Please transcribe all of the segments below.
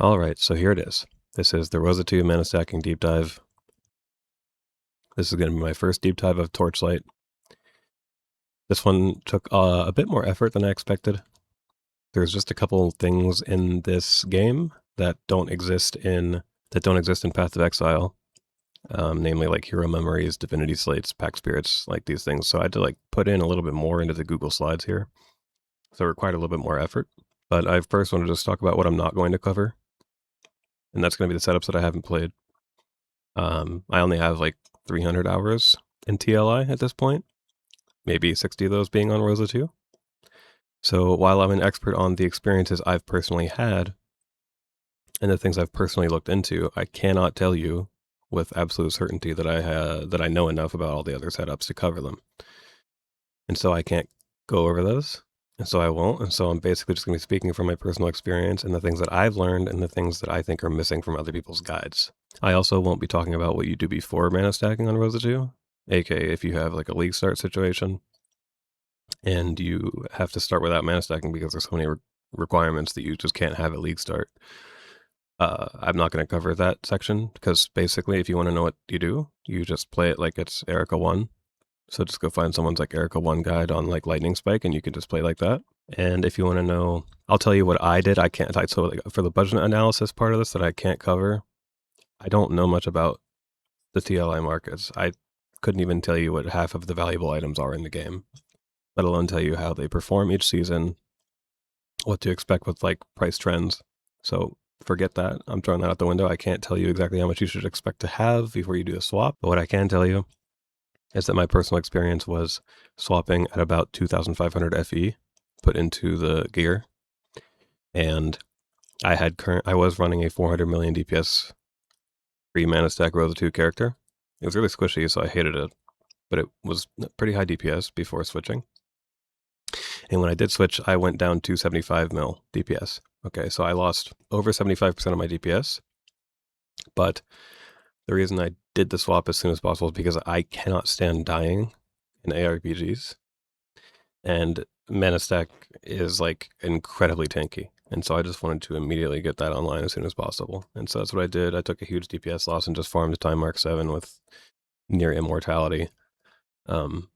Alright, so here it is. This is the Rosa 2 mana stacking deep dive. This is going to be my first deep dive of Torchlight. This one took a bit more effort than I expected. There's just a couple things in this game that don't exist in Path of Exile. Namely like hero memories, divinity slates, Pactspirits, like these things. So I had to like put in a little bit more into the Google Slides here. So it required a little bit more effort. But I first want to just talk about what I'm not going to cover. And that's going to be the setups that I haven't played. I only have like 300 hours in TLI at this point. Maybe 60 of those being on Rosa 2. So while I'm an expert on the experiences I've personally had and the things I've personally looked into, I cannot tell you with absolute certainty that I know enough about all the other setups to cover them. And so I can't go over those, and so I won't. And so I'm basically just going to be speaking from my personal experience and the things that I've learned and the things that I think are missing from other people's guides. I also won't be talking about what you do before mana stacking on Rosa 2, aka if you have like a league start situation and you have to start without mana stacking because there's so many requirements that you just can't have a league start. I'm not going to cover that section because basically if you want to know what you do, you just play it like it's Erica 1. So just go find someone's like Erica 1 guide on like Lightning Spike and you can just play like that. And if you want to know, I'll tell you what I did. So like for the budget analysis part of this that I can't cover, I don't know much about the TLI markets. I couldn't even tell you what half of the valuable items are in the game, let alone tell you how they perform each season, what to expect with like price trends. So forget that. I'm throwing that out the window. I can't tell you exactly how much you should expect to have before you do a swap. But what I can tell you is that my personal experience was swapping at about 2,500 FE put into the gear. And I was running a 400 million DPS 3 mana stack Rosa 2 character. It was really squishy, so I hated it. But it was pretty high DPS before switching. And when I did switch, I went down to 75 mil DPS. Okay, so I lost over 75% of my DPS. But the reason I did the swap as soon as possible is because I cannot stand dying in ARPGs. And mana stack is like incredibly tanky. And so I just wanted to immediately get that online as soon as possible. And so that's what I did. I took a huge DPS loss and just farmed Time Mark 7 with near immortality. And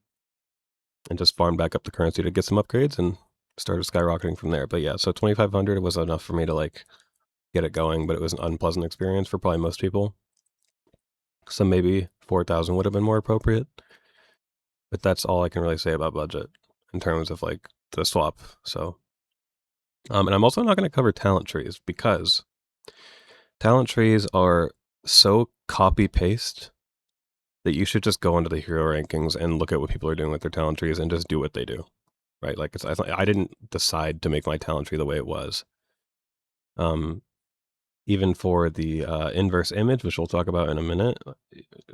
just farmed back up the currency to get some upgrades and started skyrocketing from there. But yeah, so 2,500 was enough for me to like get it going, but it was an unpleasant experience for probably most people. So maybe 4,000 would have been more appropriate. But that's all I can really say about budget in terms of like the swap. So, and I'm also not going to cover talent trees because talent trees are so copy paste that you should just go into the hero rankings and look at what people are doing with their talent trees and just do what they do, right? Like I didn't decide to make my talent tree the way it was. Even for the inverse image, which we'll talk about in a minute,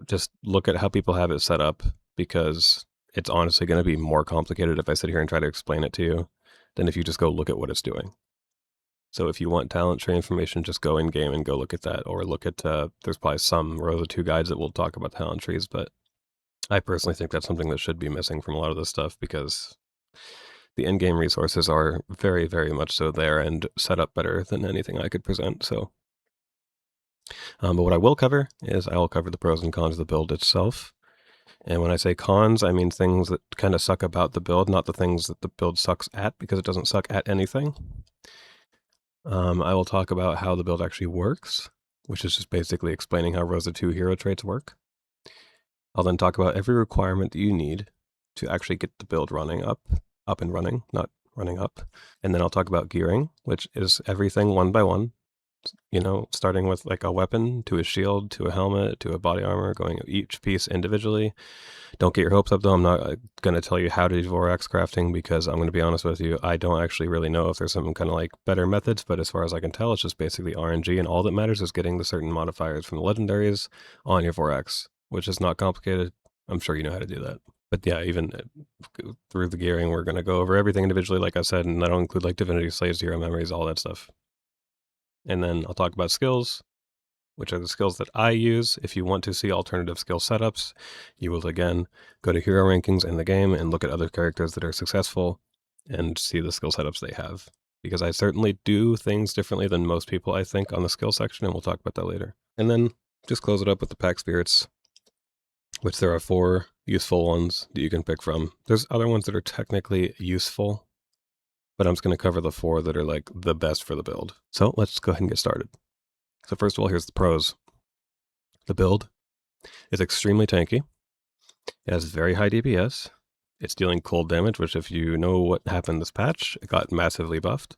just look at how people have it set up because it's honestly going to be more complicated if I sit here and try to explain it to you than if you just go look at what it's doing. So if you want talent tree information, just go in game and go look at that, or look at, there's probably some Rosa 2 guides that will talk about talent trees, but I personally think that's something that should be missing from a lot of this stuff because the in-game resources are very, very much so there and set up better than anything I could present, so. But what I will cover is I will cover the pros and cons of the build itself. And when I say cons, I mean things that kind of suck about the build, not the things that the build sucks at, because it doesn't suck at anything. I will talk about how the build actually works, which is just basically explaining how Rosa 2 hero traits work. I'll then talk about every requirement that you need to actually get the build up and running, not running up. And then I'll talk about gearing, which is everything one by one. You know, starting with like a weapon, to a shield, to a helmet, to a body armor, going each piece individually. Don't get your hopes up though. I'm not going to tell you how to do Vorax crafting because I'm going to be honest with you, I don't actually really know if there's some kind of like better methods, but as far as I can tell, it's just basically RNG, and all that matters is getting the certain modifiers from the legendaries on your Vorax, which is not complicated. I'm sure you know how to do that. But yeah, even through the gearing, we're going to go over everything individually, like I said, and that'll include like divinity, slaves, hero memories, all that stuff. And then I'll talk about skills, which are the skills that I use. If you want to see alternative skill setups, you will again go to hero rankings in the game and look at other characters that are successful and see the skill setups they have. because I certainly do things differently than most people, I think, on the skill section, and we'll talk about that later. And then just close it up with the Pactspirits, which there are 4 useful ones that you can pick from. There's other ones that are technically useful, but I'm just going to cover the 4 that are like the best for the build. So let's go ahead and get started. So first of all, here's the pros. The build is extremely tanky. It has very high DPS. It's dealing cold damage, which if you know what happened this patch, it got massively buffed.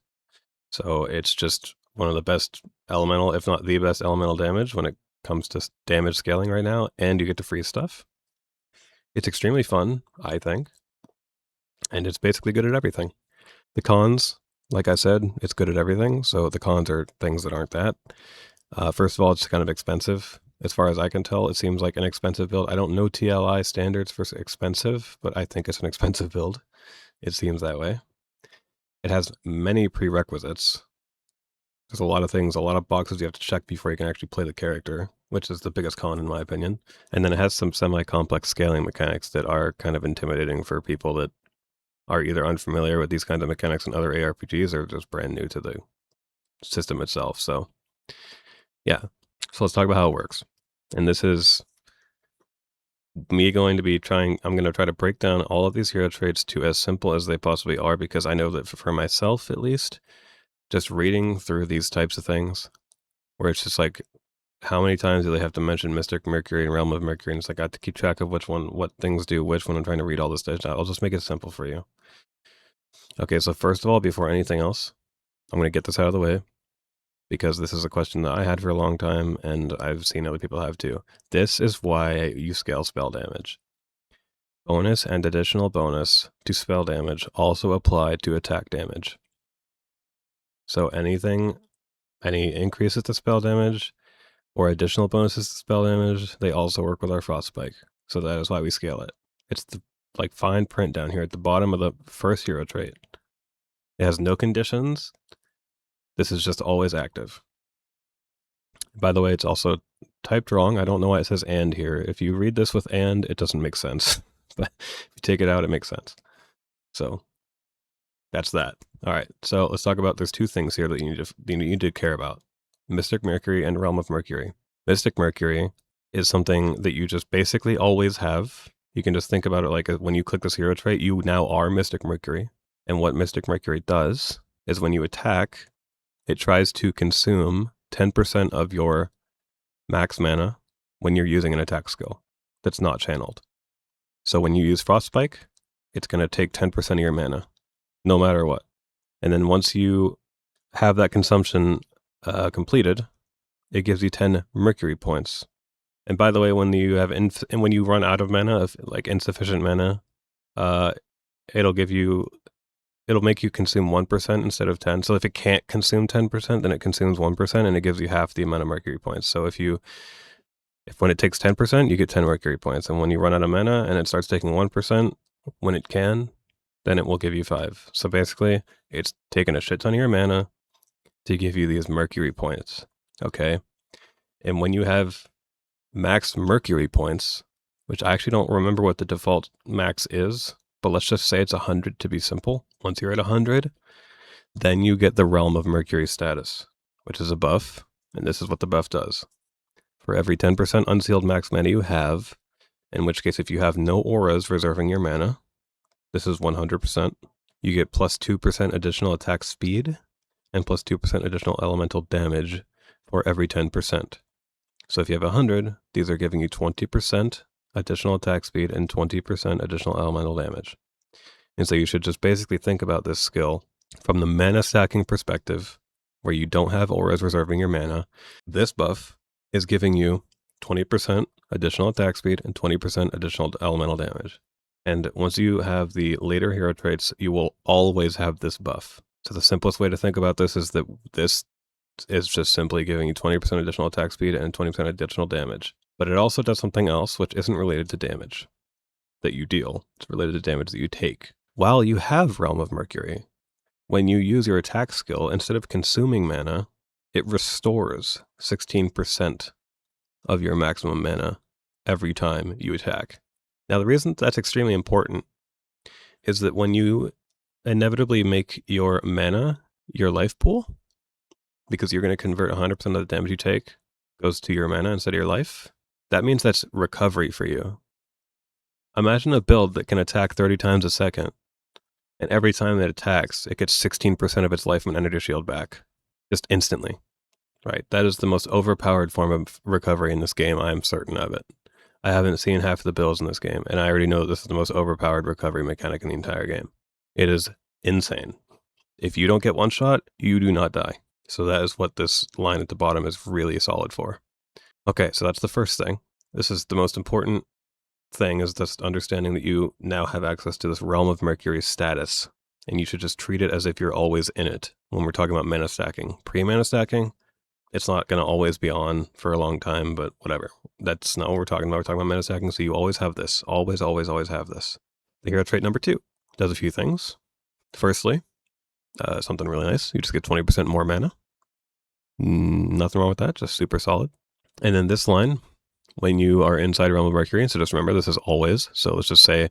So it's just one of the best elemental, if not the best elemental damage when it comes to damage scaling right now, and you get to freeze stuff. It's extremely fun, I think, and it's basically good at everything. The cons, like I said, it's good at everything, so the cons are things that aren't that. First of all, it's kind of expensive. As far as I can tell, it seems like an expensive build. I don't know TLI standards for expensive, but I think it's an expensive build. It seems that way. It has many prerequisites. There's a lot of things, a lot of boxes you have to check before you can actually play the character, which is the biggest con in my opinion. And then it has some semi-complex scaling mechanics that are kind of intimidating for people that are either unfamiliar with these kinds of mechanics in other ARPGs or just brand new to the system itself. So yeah, so let's talk about how it works. And this is me going to be I'm going to try to break down all of these hero traits to as simple as they possibly are, because I know that for myself, at least, just reading through these types of things, where it's just like, how many times do they have to mention Mystic Mercury and Realm of Mercury? And it's like, I have to keep track of what things do which when I'm trying to read all this data. I'll just make it simple for you. Okay, so first of all, before anything else, I'm going to get this out of the way, because this is a question that I had for a long time, and I've seen other people have too. This is why you scale spell damage. Bonus and additional bonus to spell damage also apply to attack damage. So any increases to spell damage or additional bonuses to spell damage, they also work with our Frostspike. So that is why we scale it. It's the fine print down here at the bottom of the first hero trait. It has no conditions. This is just always active. By the way, it's also typed wrong. I don't know why it says and here. If you read this with and, it doesn't make sense. But if you take it out, it makes sense. So that's that. All right, so let's talk about, there's 2 things here that you need to care about. Mystic Mercury and Realm of Mercury. Mystic Mercury is something that you just basically always have. You can just think about it like when you click this hero trait, you now are Mystic Mercury. And what Mystic Mercury does is when you attack, it tries to consume 10% of your max mana when you're using an attack skill that's not channeled. So when you use Frostspike, it's going to take 10% of your mana, no matter what. And then once you have that consumption completed, it gives you 10 Mercury points. And by the way, when you have when you run out of mana, like insufficient mana, it'll make you consume 1% instead of 10. So if it can't consume 10%, then it consumes 1%, and it gives you half the amount of Mercury points. So if when it takes 10%, you get 10 Mercury points. And when you run out of mana and it starts taking 1% when it can, then it will give you 5. So basically, it's taking a shit ton of your mana to give you these Mercury points. Okay? And when you have max Mercury points, which I actually don't remember what the default max is, but let's just say it's 100 to be simple. Once you're at 100, then you get the Realm of Mercury status, which is a buff, and this is what the buff does. For every 10% unsealed max mana you have, in which case if you have no auras reserving your mana, this is 100%, you get plus 2% additional attack speed, and plus 2% additional elemental damage for every 10%. So if you have 100, these are giving you 20% additional attack speed and 20% additional elemental damage. And so you should just basically think about this skill from the mana stacking perspective, where you don't have auras reserving your mana. This buff is giving you 20% additional attack speed and 20% additional elemental damage. And once you have the later hero traits, you will always have this buff. So the simplest way to think about this is that this is just simply giving you 20% additional attack speed and 20% additional damage. But it also does something else which isn't related to damage that you deal. It's related to damage that you take. While you have Realm of Mercury, when you use your attack skill, instead of consuming mana, it restores 16% of your maximum mana every time you attack. Now, the reason that's extremely important is that when you inevitably make your mana your life pool, because you're going to convert 100% of the damage you take goes to your mana instead of your life, that means that's recovery for you. Imagine a build that can attack 30 times a second, and every time it attacks, it gets 16% of its life and energy shield back, just instantly. Right? That is the most overpowered form of recovery in this game. I am certain of it. I haven't seen half of the builds in this game, and I already know this is the most overpowered recovery mechanic in the entire game. It is insane. If you don't get one shot, you do not die. So that is what this line at the bottom is really solid for. Okay, so that's the first thing. This is the most important thing, is just understanding that you now have access to this Realm of Mercury status, and you should just treat it as if you're always in it when we're talking about mana stacking. Pre-mana stacking, it's not going to always be on for a long time, but whatever. That's not what we're talking about. We're talking about mana stacking, so you always have this. Always, always, always have this. The hero trait number 2 does a few things. Firstly, something really nice. You just get 20% more mana. Nothing wrong with that, just super solid. And then this line, when you are inside Realm of Mercury, so just remember this is always, so let's just say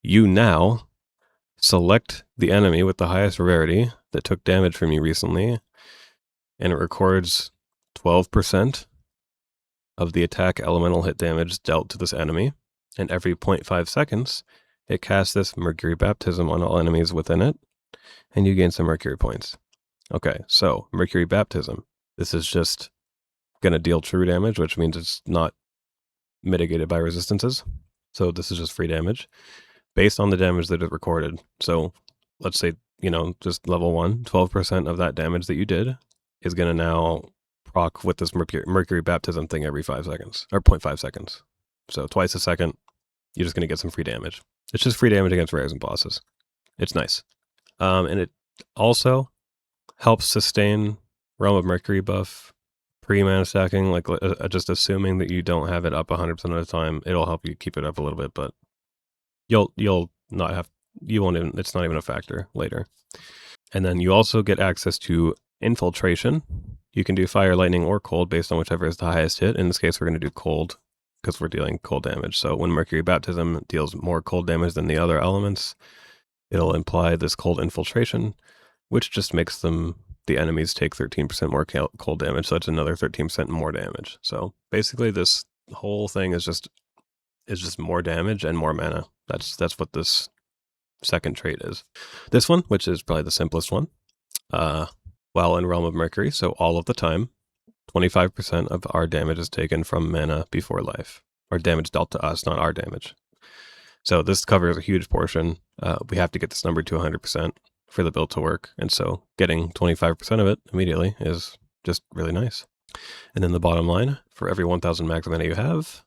you now select the enemy with the highest rarity that took damage from you recently, and it records 12% of the attack elemental hit damage dealt to this enemy, and every 0.5 seconds, it casts this Mercury Baptism on all enemies within it, and you gain some Mercury points. Okay, so Mercury Baptism. This is just going to deal true damage, which means it's not mitigated by resistances. So this is just free damage based on the damage that it recorded. So let's say, just level 1, 12% of that damage that you did is going to now proc with this Mercury Baptism thing every 5 seconds, or 0.5 seconds. So twice a second, you're just going to get some free damage. It's just free damage against rares and bosses. It's nice. And it also helps sustain Realm of Mercury buff pre-mana stacking, like just assuming that you don't have it up 100% of the time, it'll help you keep it up a little bit, but you'll not have, you won't even, it's not even a factor later. And then you also get access to Infiltration. You can do fire, lightning, or cold based on whichever is the highest hit. In this case, we're going to do cold because we're dealing cold damage. So when Mercury Baptism deals more cold damage than the other elements, it'll imply this cold infiltration, which just makes the enemies take 13% more cold damage. So that's another 13% more damage. So basically this whole thing is just more damage and more mana. That's what this second trait is. This one, which is probably the simplest one, while in Realm of Mercury, so all of the time, 25% of our damage is taken from mana before life, or damage dealt to us, not our damage. So this covers a huge portion. We have to get this number to 100% for the build to work, and so getting 25% of it immediately is just really nice. And then the bottom line, for every 1,000 max mana you have,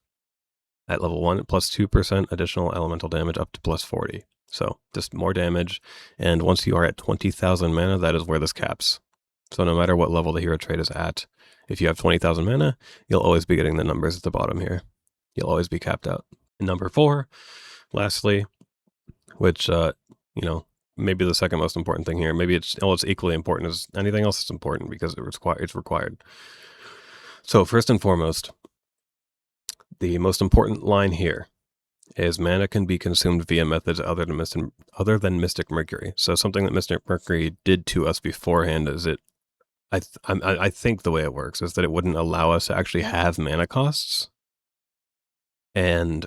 at level 1, plus 2% additional elemental damage up to plus 40. So just more damage, and once you are at 20,000 mana, that is where this caps. So no matter what level the hero trait is at, if you have 20,000 mana, you'll always be getting the numbers at the bottom here. You'll always be capped out. And number 4, lastly, which, maybe the second most important thing here, maybe it's equally important as anything else that's important because it's required. So first and foremost, the most important line here is mana can be consumed via methods other than Mystic Mercury. So something that Mystic Mercury did to us beforehand is I think the way it works is that it wouldn't allow us to actually have mana costs, and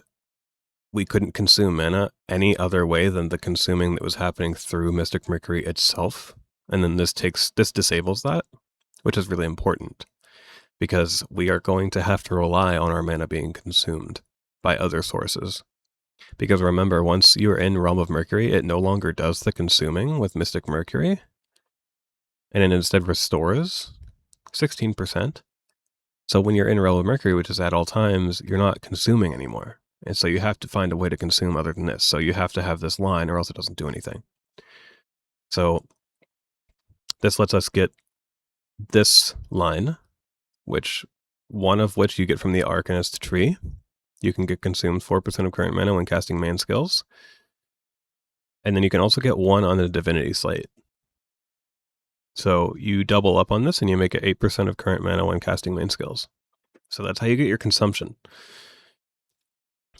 we couldn't consume mana any other way than the consuming that was happening through Mystic Mercury itself. And then this disables that, which is really important because we are going to have to rely on our mana being consumed by other sources. Because remember, once you're in Realm of Mercury, it no longer does the consuming with Mystic Mercury, and it instead restores 16%. So when you're in Realm of Mercury, which is at all times, you're not consuming anymore. And so you have to find a way to consume other than this. So you have to have this line or else it doesn't do anything. So this lets us get this line, one of which you get from the Arcanist tree. You can get consumed 4% of current mana when casting main skills. And then you can also get 1 on the Divinity Slate. So you double up on this and you make it 8% of current mana when casting main skills. So that's how you get your consumption.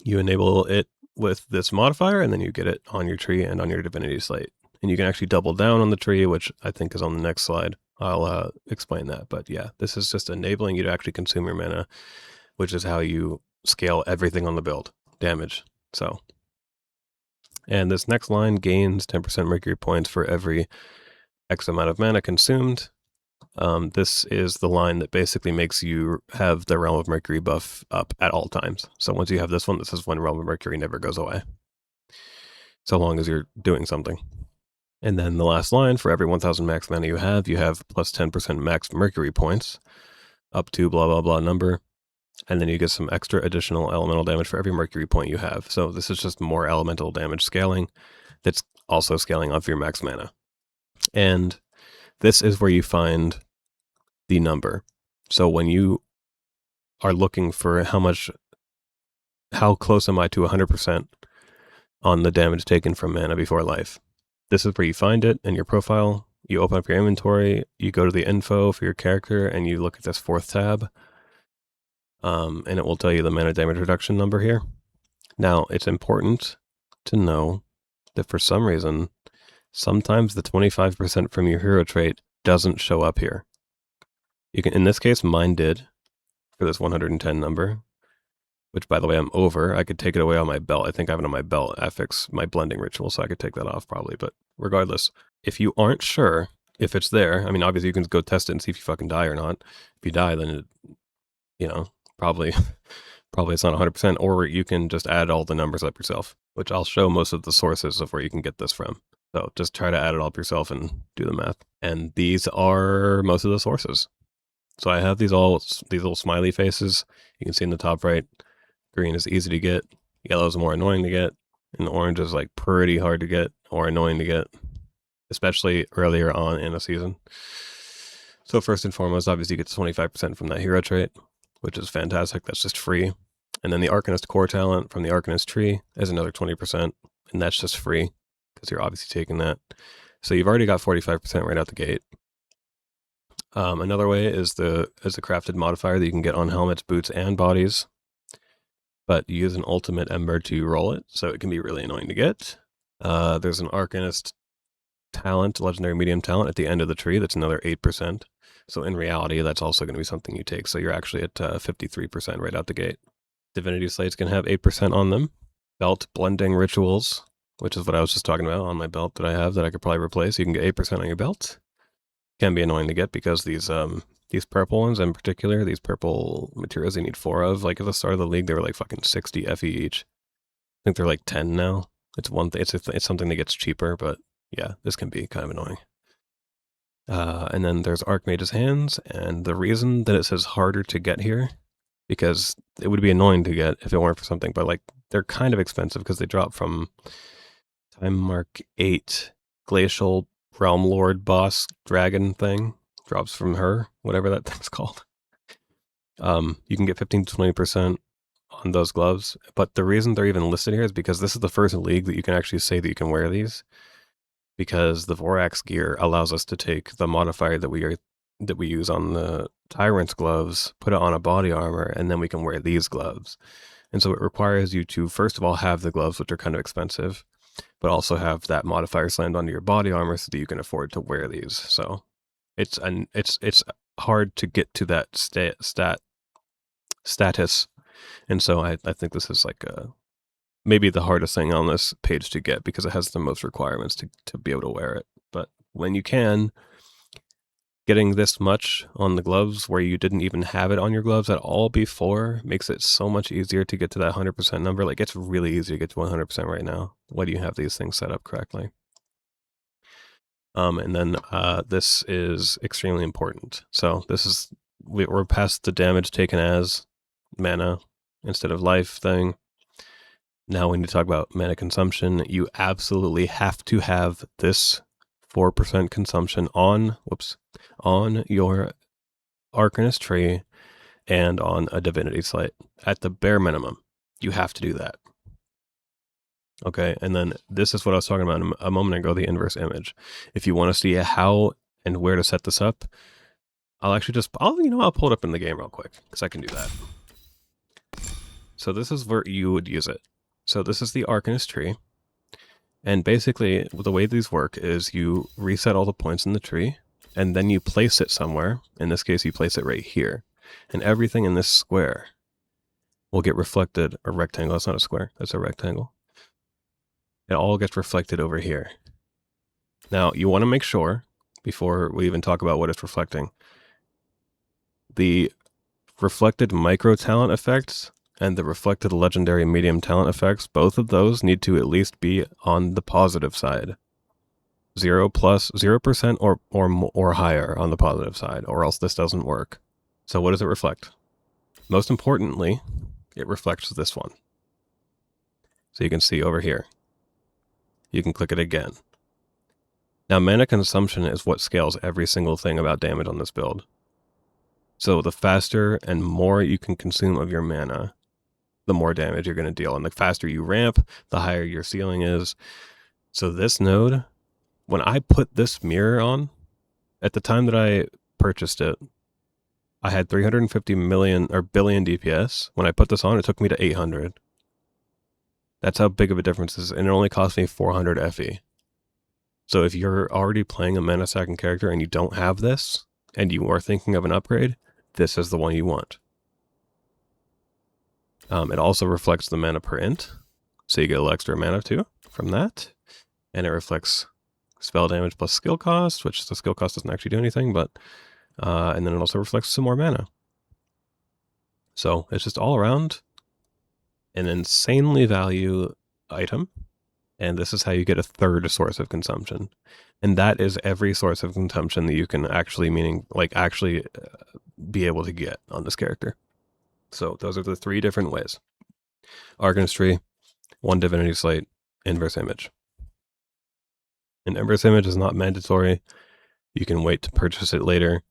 You enable it with this modifier and then you get it on your tree and on your Divinity Slate. And you can actually double down on the tree, which I think is on the next slide. I'll explain that. But yeah, this is just enabling you to actually consume your mana, which is how you scale everything on the build. Damage. So, and this next line gains 10% Mercury points for every X amount of mana consumed. This is the line that basically makes you have the Realm of Mercury buff up at all times. So once you have this one, this is when Realm of Mercury never goes away, so long as you're doing something. And then the last line, for every 1000 max mana you have plus 10% max Mercury points, up to blah, blah, blah number. And then you get some extra additional elemental damage for every Mercury point you have. So this is just more elemental damage scaling that's also scaling off your max mana. And this is where you find the number. So when you are looking for how close am I to 100% on the damage taken from mana before life, this is where you find it in your profile. You open up your inventory, you go to the info for your character, and you look at this 4th tab. And it will tell you the mana damage reduction number here. Now, it's important to know that for some reason, sometimes the 25% from your hero trait doesn't show up here. You can, in this case, mine did for this 110 number, which, by the way, I'm over. I could take it away on my belt. I think I have it on my belt affix my blending ritual, so I could take that off probably. But regardless, if you aren't sure if it's there, I mean, obviously you can go test it and see if you fucking die or not. If you die, then it, probably it's not 100%, or you can just add all the numbers up yourself, which I'll show most of the sources of where you can get this from. So just try to add it all up yourself and do the math. And these are most of the sources. So I have these little smiley faces. You can see in the top right. Green is easy to get. Yellow is more annoying to get. And orange is like pretty hard to get or annoying to get, especially earlier on in a season. So first and foremost, obviously you get 25% from that hero trait, which is fantastic. That's just free. And then the Arcanist core talent from the Arcanist tree is another 20%, and that's just free because you're obviously taking that. So you've already got 45% right out the gate. Another way is the crafted modifier that you can get on helmets, boots, and bodies, but you use an ultimate ember to roll it, so it can be really annoying to get. There's an Arcanist talent, legendary medium talent at the end of the tree. That's another 8%. So in reality, that's also going to be something you take. So you're actually at 53% right out the gate. Divinity slates can have 8% on them. Belt blending rituals, which is what I was just talking about on my belt that I have that I could probably replace. You can get 8% on your belt. Can be annoying to get because these purple ones in particular, these purple materials you need 4 of. Like at the start of the league, they were like fucking 60 FE each. I think they're like 10 now. It's one thing. It's something that gets cheaper, but yeah, this can be kind of annoying. And then there's Archmage's Hands, and the reason that it says harder to get here, because it would be annoying to get if it weren't for something, but like they're kind of expensive because they drop from Time Mark 8 Glacial Realm Lord boss dragon thing, drops from her, whatever that thing's called. You can get 15 to 20% on those gloves, but the reason they're even listed here is because this is the first league that you can actually say that you can wear these, because the Vorax gear allows us to take the modifier that we use on the Tyrant's gloves, put it on a body armor, and then we can wear these gloves. And so it requires you to, first of all, have the gloves, which are kind of expensive, but also have that modifier slammed onto your body armor so that you can afford to wear these. So it's hard to get to that status. And so I think this is like maybe the hardest thing on this page to get because it has the most requirements to be able to wear it. But when you can, getting this much on the gloves where you didn't even have it on your gloves at all before makes it so much easier to get to that 100% number. Like it's really easy to get to 100% right now when you have these things set up correctly. And then this is extremely important. So this is, we're past the damage taken as mana instead of life thing. Now we need to talk about mana consumption. You absolutely have to have this 4% consumption on your Arcanist tree and on a Divinity slate. At the bare minimum, you have to do that. Okay, and then this is what I was talking about a moment ago, the inverse image. If you want to see how and where to set this up, I'll pull it up in the game real quick, because I can do that. So this is where you would use it. So this is the Arcanist tree. And basically, the way these work is you reset all the points in the tree, and then you place it somewhere. In this case, you place it right here. And everything in this square will get reflected, a rectangle, that's not a square, that's a rectangle. It all gets reflected over here. Now, you want to make sure, before we even talk about what it's reflecting, the reflected micro talent effects and the reflected legendary medium talent effects, both of those need to at least be on the positive side. 0% or higher on the positive side, or else this doesn't work. So what does it reflect? Most importantly, it reflects this one. So you can see over here. You can click it again. Now, mana consumption is what scales every single thing about damage on this build. So the faster and more you can consume of your mana, the more damage you're going to deal. And the faster you ramp, the higher your ceiling is. So this node, when I put this mirror on, at the time that I purchased it, I had 350 million or billion DPS. When I put this on, it took me to 800. That's how big of a difference it is, and it only cost me 400 FE. So if you're already playing a mana stacking character and you don't have this, and you are thinking of an upgrade, this is the one you want. It also reflects the mana per int, so you get a little extra mana too from that. And it reflects spell damage plus skill cost, which the skill cost doesn't actually do anything, but and then it also reflects some more mana. So it's just all around an insanely value item, and this is how you get a third source of consumption. And that is every source of consumption that you can actually, be able to get on this character. So those are the 3 different ways. Arcanist Tree, 1 Divinity Slate, Inverse Image. An Inverse Image is not mandatory. You can wait to purchase it later.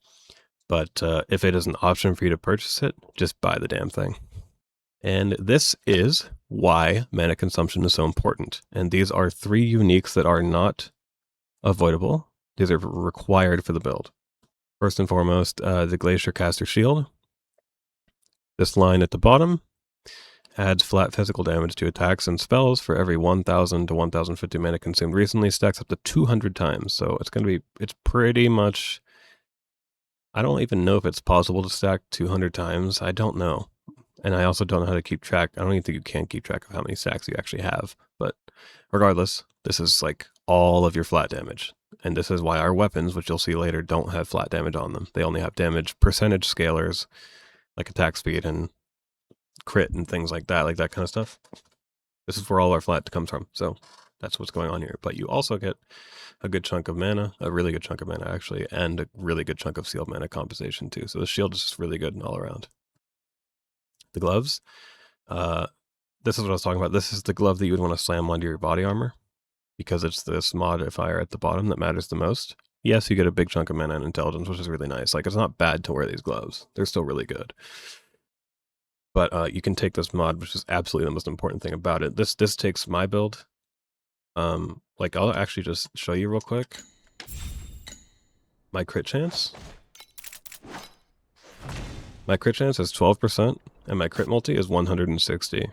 But if it is an option for you to purchase it, just buy the damn thing. And this is why mana consumption is so important. And these are 3 uniques that are not avoidable. These are required for the build. First and foremost, the Glacier Caster Shield. This line at the bottom adds flat physical damage to attacks and spells for every 1,000 to 1,050 mana consumed recently. Stacks up to 200 times. So it's pretty much, I don't even know if it's possible to stack 200 times. I don't know. And I also don't know how to keep track. I don't even think you can keep track of how many stacks you actually have. But regardless, this is like all of your flat damage. And this is why our weapons, which you'll see later, don't have flat damage on them. They only have damage percentage scalers, like attack speed and crit and things like that kind of stuff. This is where all our flat comes from. So that's what's going on here. But you also get a good chunk of mana, a really good chunk of mana actually, and a really good chunk of sealed mana compensation too. So the shield is just really good all around. The gloves, this is what I was talking about. This is the glove that you would want to slam onto your body armor because it's this modifier at the bottom that matters the most. Yes, you get a big chunk of mana and intelligence, which is really nice. Like, it's not bad to wear these gloves. They're still really good. But you can take this mod, which is absolutely the most important thing about it. This takes my build. I'll actually just show you real quick. My crit chance. My crit chance is 12%, and my crit multi is 160.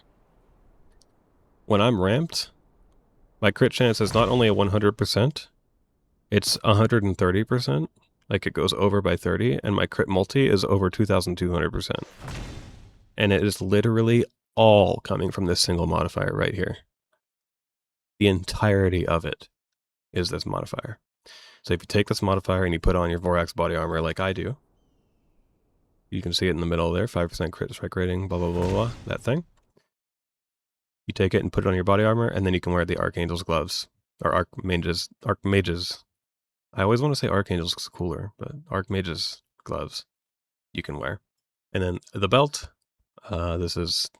When I'm ramped, my crit chance is not only a 100%, it's 130%. Like, it goes over by 30, and my crit multi is over 2,200%. And it is literally all coming from this single modifier right here. The entirety of it is this modifier. So if you take this modifier and you put on your Vorax Body armor like I do, you can see it in the middle there, 5% crit strike rating, blah, blah, blah, blah, that thing. You take it and put it on your body armor, and then you can wear the Archangel's gloves. Or Archmage's. I always want to say Archangel's is cooler, but Archmage's gloves you can wear. And then the belt, it's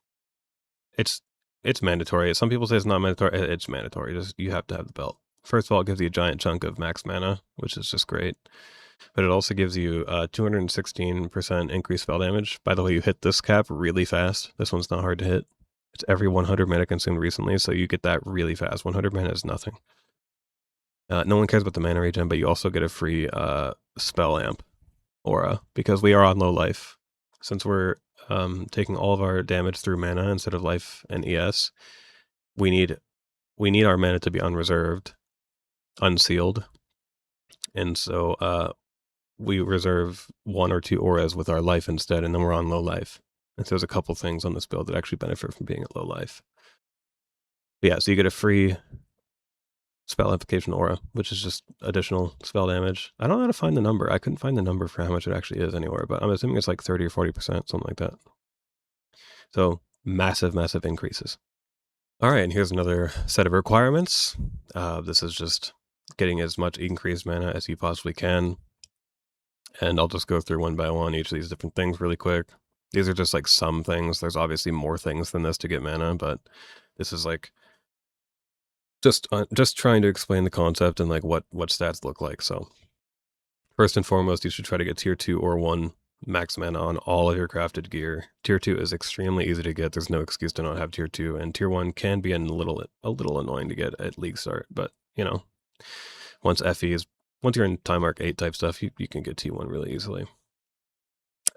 mandatory. Some people say it's not mandatory. It's mandatory. You have to have the belt. First of all, it gives you a giant chunk of max mana, which is just great. But it also gives you 216% increased spell damage. By the way, you hit this cap really fast. This one's not hard to hit. It's every 100 mana consumed recently, so you get that really fast. 100 mana is nothing. No one cares about the mana regen, but you also get a free spell amp aura, because we are on low life. Since we're taking all of our damage through mana instead of life and ES, we need we need our mana to be unreserved, unsealed, and so we reserve 1 or 2 auras with our life instead, and then we're on low life. And so there's a couple things on this build that actually benefit from being at low life. But yeah, so you get a free spell amplification aura, which is just additional spell damage. I don't know how to find the number. I couldn't find the number for how much it actually is anywhere, but I'm assuming it's like 30 or 40%, something like that. So massive, massive increases. All right, and here's another set of requirements. This is just getting as much increased mana as you possibly can. And I'll just go through one by one each of these different things really quick. These are just like some things. There's obviously more things than this to get mana, but this is like just trying to explain the concept and like what stats look like. So first and foremost, you should try to get tier 2 or 1 max mana on all of your crafted gear. Tier 2 is extremely easy to get. There's no excuse to not have tier 2, and tier 1 can be a little annoying to get at league start, but you know, once you're in time arc 8 type stuff, you can get T1 really easily.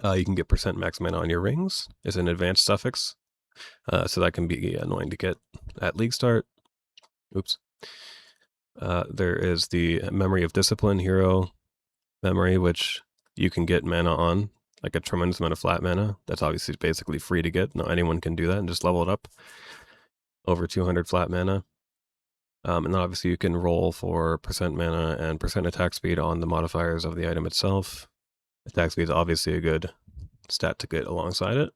You can get percent max mana on your rings as an advanced suffix, so that can be annoying to get at league start. Oops. There is the Memory of Discipline hero memory, which you can get mana on, like a tremendous amount of flat mana. That's obviously basically free to get. Not anyone can do that and just level it up over 200 flat mana. And then obviously you can roll for percent mana and percent attack speed on the modifiers of the item itself. Attack speed is obviously a good stat to get alongside it.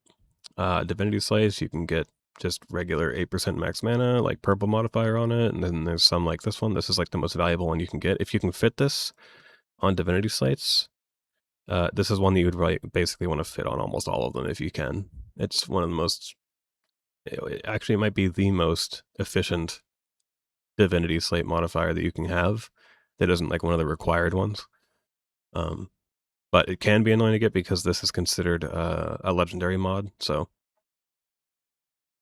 Divinity Slates, you can get just regular 8% max mana, like purple modifier on it. And then there's some like this one. This is like the most valuable one you can get. If you can fit this on Divinity Slates, this is one that you would basically want to fit on almost all of them if you can. It's one of the most, it might be the most efficient Divinity Slate modifier that you can have that isn't like one of the required ones. But it can be annoying to get because this is considered a legendary mod, so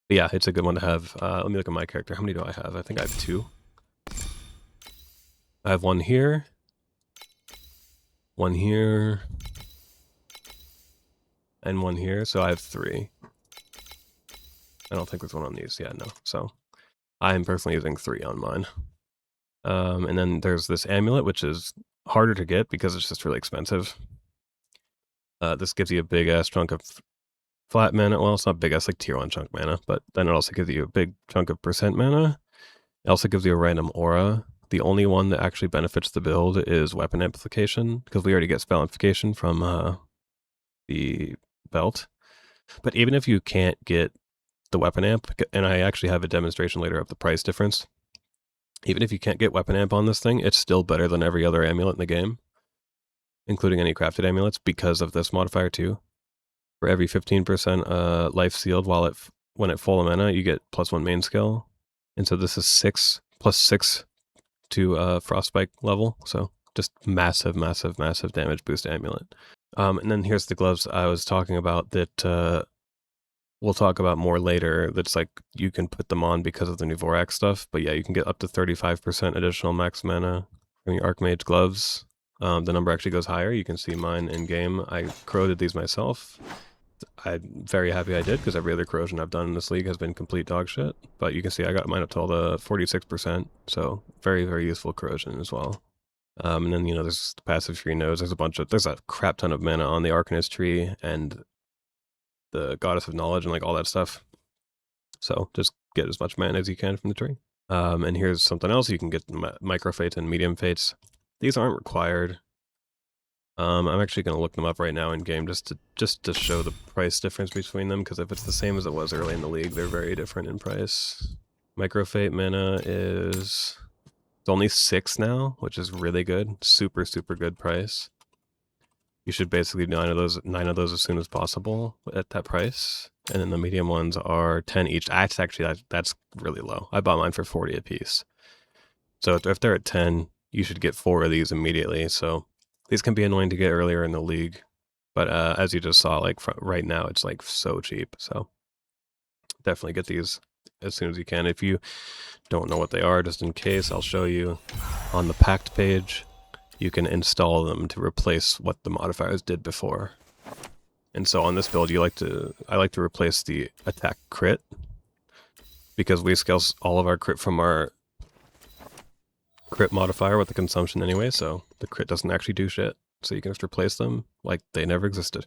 yeah, it's a good one to have. Let me look at my character. How many do I have? I think I have 2. I have 1 here, 1 here, and 1 here, so I have 3. I don't think there's one on these. Yeah, no. So I'm personally using 3 on mine. And then there's this amulet, which is harder to get because it's just really expensive. This gives you a big-ass chunk of flat mana. Well, it's not big-ass, like tier 1 chunk mana, but then it also gives you a big chunk of percent mana. It also gives you a random aura. The only one that actually benefits the build is weapon amplification, because we already get spell amplification from the belt. But even if you can't get the weapon amp, and I actually have a demonstration later of the price difference, even if you can't get weapon amp on this thing, it's still better than every other amulet in the game, including any crafted amulets, because of this modifier too. For every 15% life sealed when at full mana, you get +1 main skill. And so this is 6 + 6 to frostbite level. So just massive, massive, massive damage boost amulet. And then here's the gloves I was talking about that we'll talk about more later. That's like you can put them on because of the new Vorax stuff. But yeah, you can get up to 35% additional max mana from your Archmage gloves. The number actually goes higher. You can see mine in game. I corroded these myself. I'm very happy I did, because every other corrosion I've done in this league has been complete dog shit. But you can see I got mine up to all the 46%, so very, very useful corrosion as well. And then, you know, there's the passive tree nodes. There's a crap ton of mana on the Arcanist tree and the Goddess of Knowledge and like all that stuff. So just get as much mana as you can from the tree. And here's something else. You can get micro fates and medium fates. These aren't required. I'm actually going to look them up right now in game just to show the price difference between them, because if it's the same as it was early in the league, they're very different in price. Microfate mana is it's only 6 now, which is really good. Super, super good price. You should basically do 9 of those as soon as possible at that price. And then the medium ones are 10 each. That's really low. I bought mine for 40 a piece. So if they're at 10, you should get 4 of these immediately. So these can be annoying to get earlier in the league, but as you just saw, like right now, it's like so cheap. So definitely get these as soon as you can. If you don't know what they are, just in case, I'll show you on the Pact page. You can install them to replace what the modifiers did before. And so on this build, I like to replace the attack crit because we scale all of our crit from our crit modifier with the consumption anyway, so the crit doesn't actually do shit. So you can just replace them like they never existed.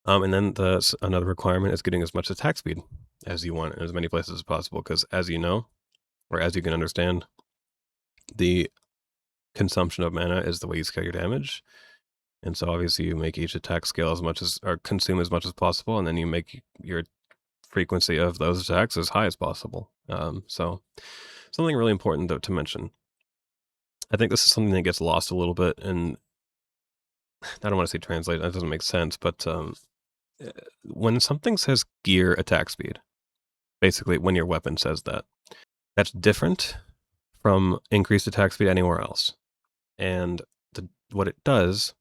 And then another requirement is getting as much attack speed as you want in as many places as possible, because as you know, or as you can understand, the consumption of mana is the way you scale your damage. And so obviously you make each attack scale as much as, or consume as much as possible, and then you make your frequency of those attacks as high as possible. So something really important to mention. I think this is something that gets lost a little bit, and I don't want to say translate, that doesn't make sense, but when something says gear attack speed, basically when your weapon says that, that's different from increased attack speed anywhere else. And what it does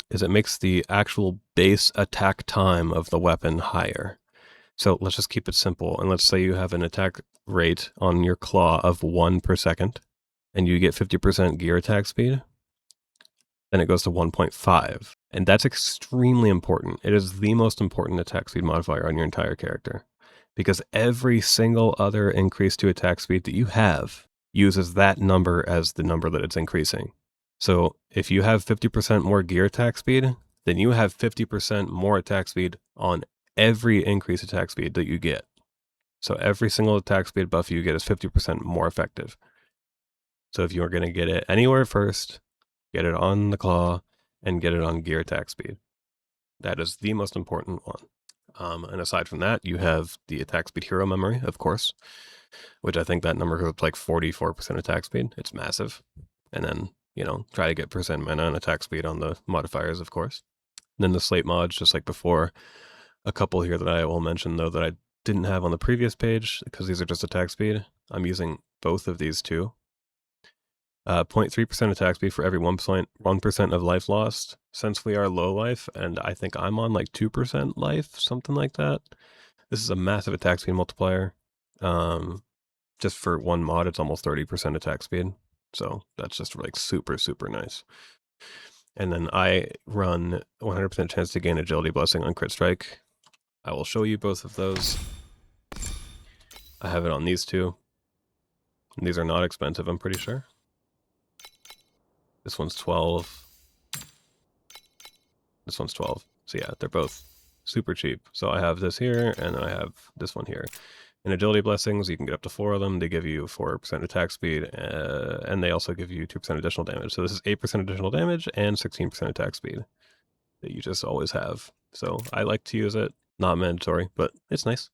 is it makes the actual base attack time of the weapon higher. So let's just keep it simple. And let's say you have an attack rate on your claw of 1 per second, and you get 50% gear attack speed, then it goes to 1.5. And that's extremely important. It is the most important attack speed modifier on your entire character, because every single other increase to attack speed that you have uses that number as the number that it's increasing. So if you have 50% more gear attack speed, then you have 50% more attack speed on every increased attack speed that you get. So every single attack speed buff you get is 50% more effective. So if you are going to get it anywhere first, get it on the claw, and get it on gear attack speed. That is the most important one. And aside from that, you have the attack speed hero memory, of course, which I think that number goes up to like 44% attack speed. It's massive. And then, try to get percent mana and attack speed on the modifiers, of course. And then the slate mods, just like before. A couple here that I will mention, though, that I didn't have on the previous page, because these are just attack speed. I'm using both of these too. 0.3% attack speed for every 1% of life lost. Since we are low life, and I think I'm on like 2% life, something like that. This is a massive attack speed multiplier. Just for one mod, it's almost 30% attack speed. So that's just like super, super nice. And then I run 100% chance to gain agility blessing on crit strike. I will show you both of those. I have it on these two. And these are not expensive, I'm pretty sure. This one's 12. This one's 12. So yeah, they're both super cheap. So I have this here, and I have this one here. In agility blessings, you can get up to 4 of them. They give you 4% attack speed, and they also give you 2% additional damage. So this is 8% additional damage and 16% attack speed that you just always have. So I like to use it. Not mandatory, but it's nice.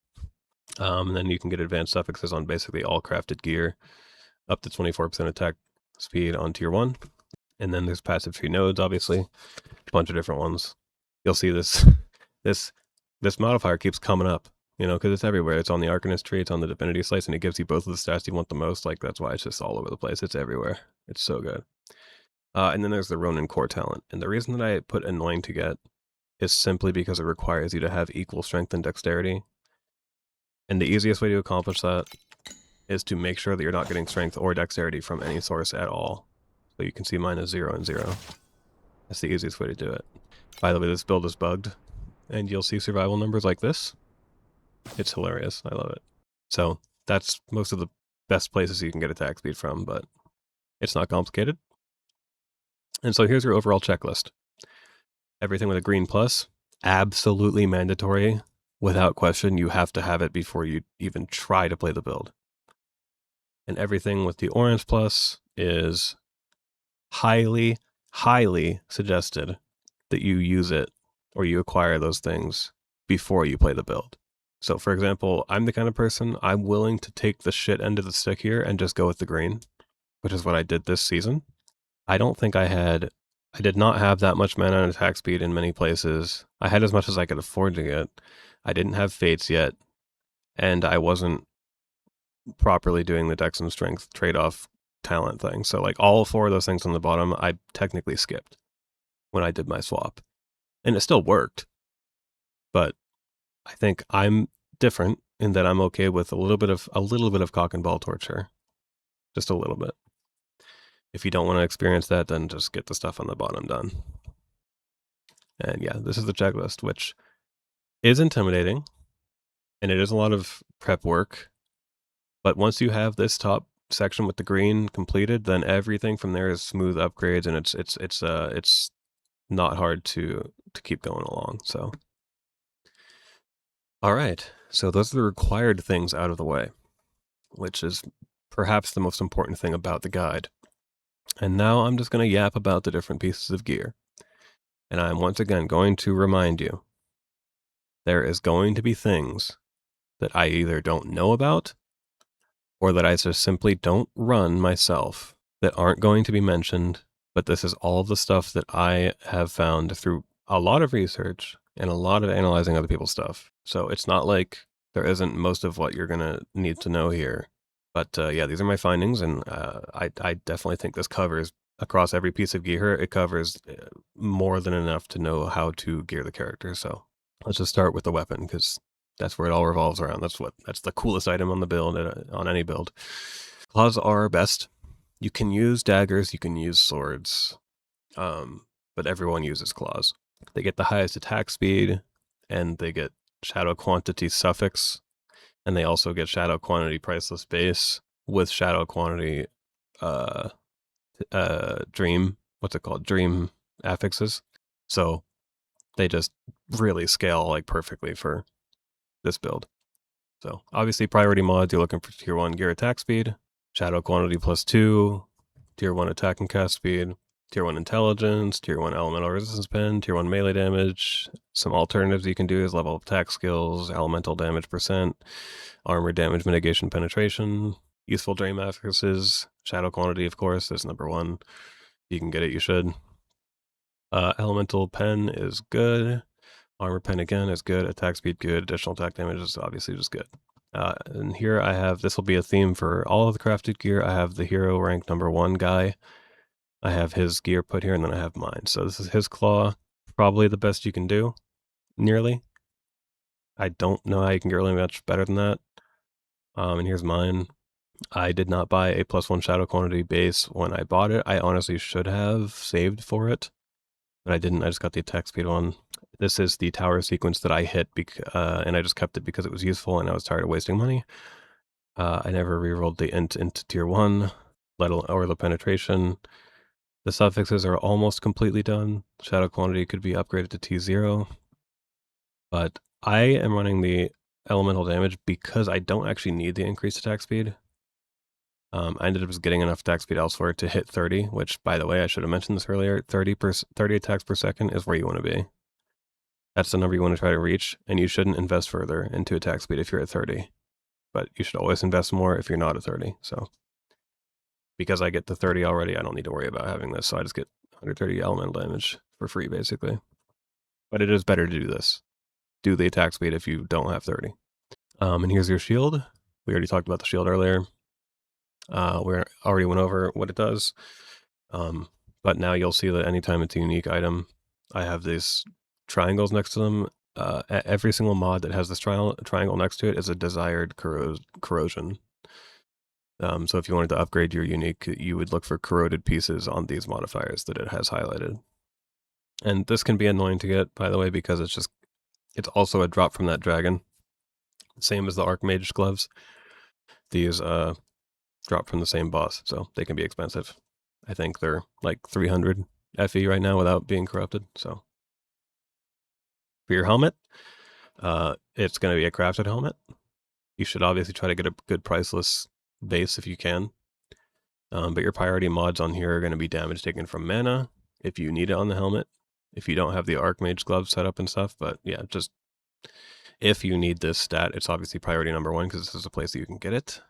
And then you can get advanced suffixes on basically all crafted gear, up to 24% attack speed on tier 1. And then there's passive tree nodes, obviously, a bunch of different ones. You'll see this modifier keeps coming up, because it's everywhere. It's on the Arcanist tree, it's on the Divinity Slice, and it gives you both of the stats you want the most. Like, that's why it's just all over the place. It's everywhere. It's so good. And then there's the Ronin core talent. And the reason that I put annoying to get is simply because it requires you to have equal strength and dexterity. And the easiest way to accomplish that is to make sure that you're not getting strength or dexterity from any source at all. So you can see mine is 0 and 0. That's the easiest way to do it. By the way, this build is bugged, and you'll see survival numbers like this. It's hilarious. I love it. So that's most of the best places you can get attack speed from, but it's not complicated. And so here's your overall checklist. Everything with a green plus, absolutely mandatory. Without question, you have to have it before you even try to play the build. And everything with the orange plus is highly, highly suggested that you use it or you acquire those things before you play the build. So for example, I'm the kind of person, I'm willing to take the shit end of the stick here and just go with the green, which is what I did this season. I did not have that much mana and attack speed in many places. I had as much as I could afford to get. I didn't have fates yet, and I wasn't properly doing the dex and strength trade-off talent thing. So like all 4 of those things on the bottom, I technically skipped when I did my swap. And it still worked. But I think I'm different in that I'm okay with a little bit of cock and ball torture. Just a little bit. If you don't want to experience that, then just get the stuff on the bottom done. And yeah, this is the checklist, which is intimidating, and it is a lot of prep work. But once you have this top section with the green completed, then everything from there is smooth upgrades, and it's not hard to keep going along. So, all right. So those are the required things out of the way, which is perhaps the most important thing about the guide. And now I'm just going to yap about the different pieces of gear. And I'm once again going to remind you, there is going to be things that I either don't know about or that I just simply don't run myself that aren't going to be mentioned. But this is all the stuff that I have found through a lot of research and a lot of analyzing other people's stuff. So it's not like there isn't most of what you're going to need to know here. But yeah, these are my findings, and I definitely think this covers across every piece of gear. It covers more than enough to know how to gear the character. So let's just start with the weapon, because that's where it all revolves around. That's the coolest item on the build, on any build. Claws are best. You can use daggers, you can use swords, but everyone uses claws. They get the highest attack speed, and they get shadow quantity suffix, and they also get shadow quantity priceless base with shadow quantity dream, what's it called? Dream affixes. So they just really scale like perfectly for this build. So obviously priority mods, you're looking for tier 1 gear attack speed, shadow quantity +2, tier 1 attack and cast speed, tier 1 intelligence, tier 1 elemental resistance pen, tier 1 melee damage. Some alternatives you can do is level up attack skills, elemental damage %, armor damage mitigation penetration, useful dream affixes, shadow quantity, of course, is number 1. If you can get it, you should. Elemental pen is good. Armor pen again is good. Attack speed good. Additional attack damage is obviously just good. And here I have, this will be a theme for all of the crafted gear. I have the hero rank number 1 guy. I have his gear put here, and then I have mine. So this is his claw. Probably the best you can do, nearly. I don't know how you can get really much better than that. And here's mine. I did not buy a +1 shadow quantity base when I bought it. I honestly should have saved for it, but I didn't. I just got the attack speed one. This is the tower sequence that I hit, and I just kept it because it was useful and I was tired of wasting money. I never rerolled the int into tier 1, or the penetration. The suffixes are almost completely done. Shadow quantity could be upgraded to T0. But I am running the elemental damage because I don't actually need the increased attack speed. I ended up just getting enough attack speed elsewhere to hit 30, which, by the way, I should have mentioned this earlier. 30 attacks per second is where you want to be. That's the number you want to try to reach, and you shouldn't invest further into attack speed if you're at 30. But you should always invest more if you're not at 30. So because I get to 30 already, I don't need to worry about having this. So I just get 130 elemental damage for free, basically. But it is better to do this. Do the attack speed if you don't have 30. And here's your shield. We already talked about the shield earlier. We already went over what it does. But now you'll see that anytime it's a unique item, I have these triangles next to them. Every single mod that has this triangle next to it is a desired corrosion. So if you wanted to upgrade your unique, you would look for corroded pieces on these modifiers that it has highlighted. And this can be annoying to get, by the way, because it's also a drop from that dragon. Same as the Archmage gloves. These drop from the same boss, so they can be expensive. I think they're like 300 FE right now without being corrupted. So for your helmet, it's going to be a crafted helmet. You should obviously try to get a good priceless base if you can. But your priority mods on here are going to be damage taken from mana, if you need it on the helmet, if you don't have the Archmage glove set up and stuff. But yeah, just if you need this stat, it's obviously priority number 1 because this is a place that you can get it.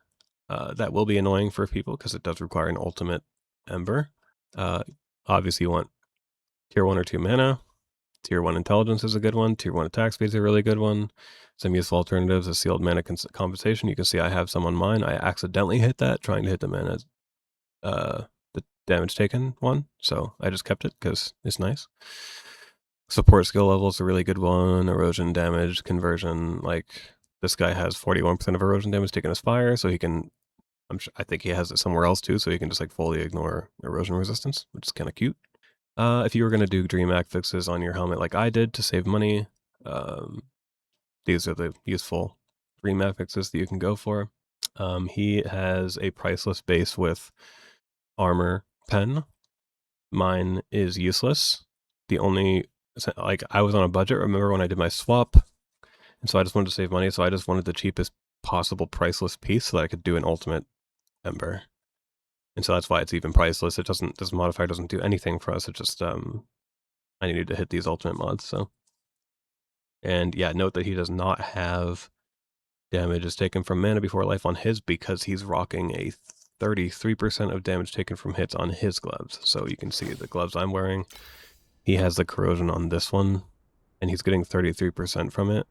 That will be annoying for people because it does require an ultimate ember. Obviously you want tier 1 or 2 mana. Tier 1 intelligence is a good one. Tier 1 attack speed is a really good one. Some useful alternatives is sealed mana compensation. You can see I have some on mine. I accidentally hit that trying to hit the mana, the damage taken one. So I just kept it because it's nice. Support skill level is a really good one. Erosion damage conversion. Like this guy has 41% of erosion damage taken as fire. So he can, I think he has it somewhere else too. So he can just like fully ignore erosion resistance, which is kind of cute. If you were going to do dream affixes on your helmet like I did to save money, these are the useful dream affixes that you can go for. He has a priceless base with armor pen. Mine is useless. The only, like, I was on a budget, remember when I did my swap? And so I just wanted to save money, so I just wanted the cheapest possible priceless piece so that I could do an ultimate ember. And so that's why it's even priceless. It doesn't, this modifier doesn't do anything for us. It just, I needed to hit these ultimate mods, so. And yeah, note that he does not have damage is taken from mana before life on his because he's rocking a 33% of damage taken from hits on his gloves. So you can see the gloves I'm wearing. He has the corrosion on this one, and he's getting 33% from it.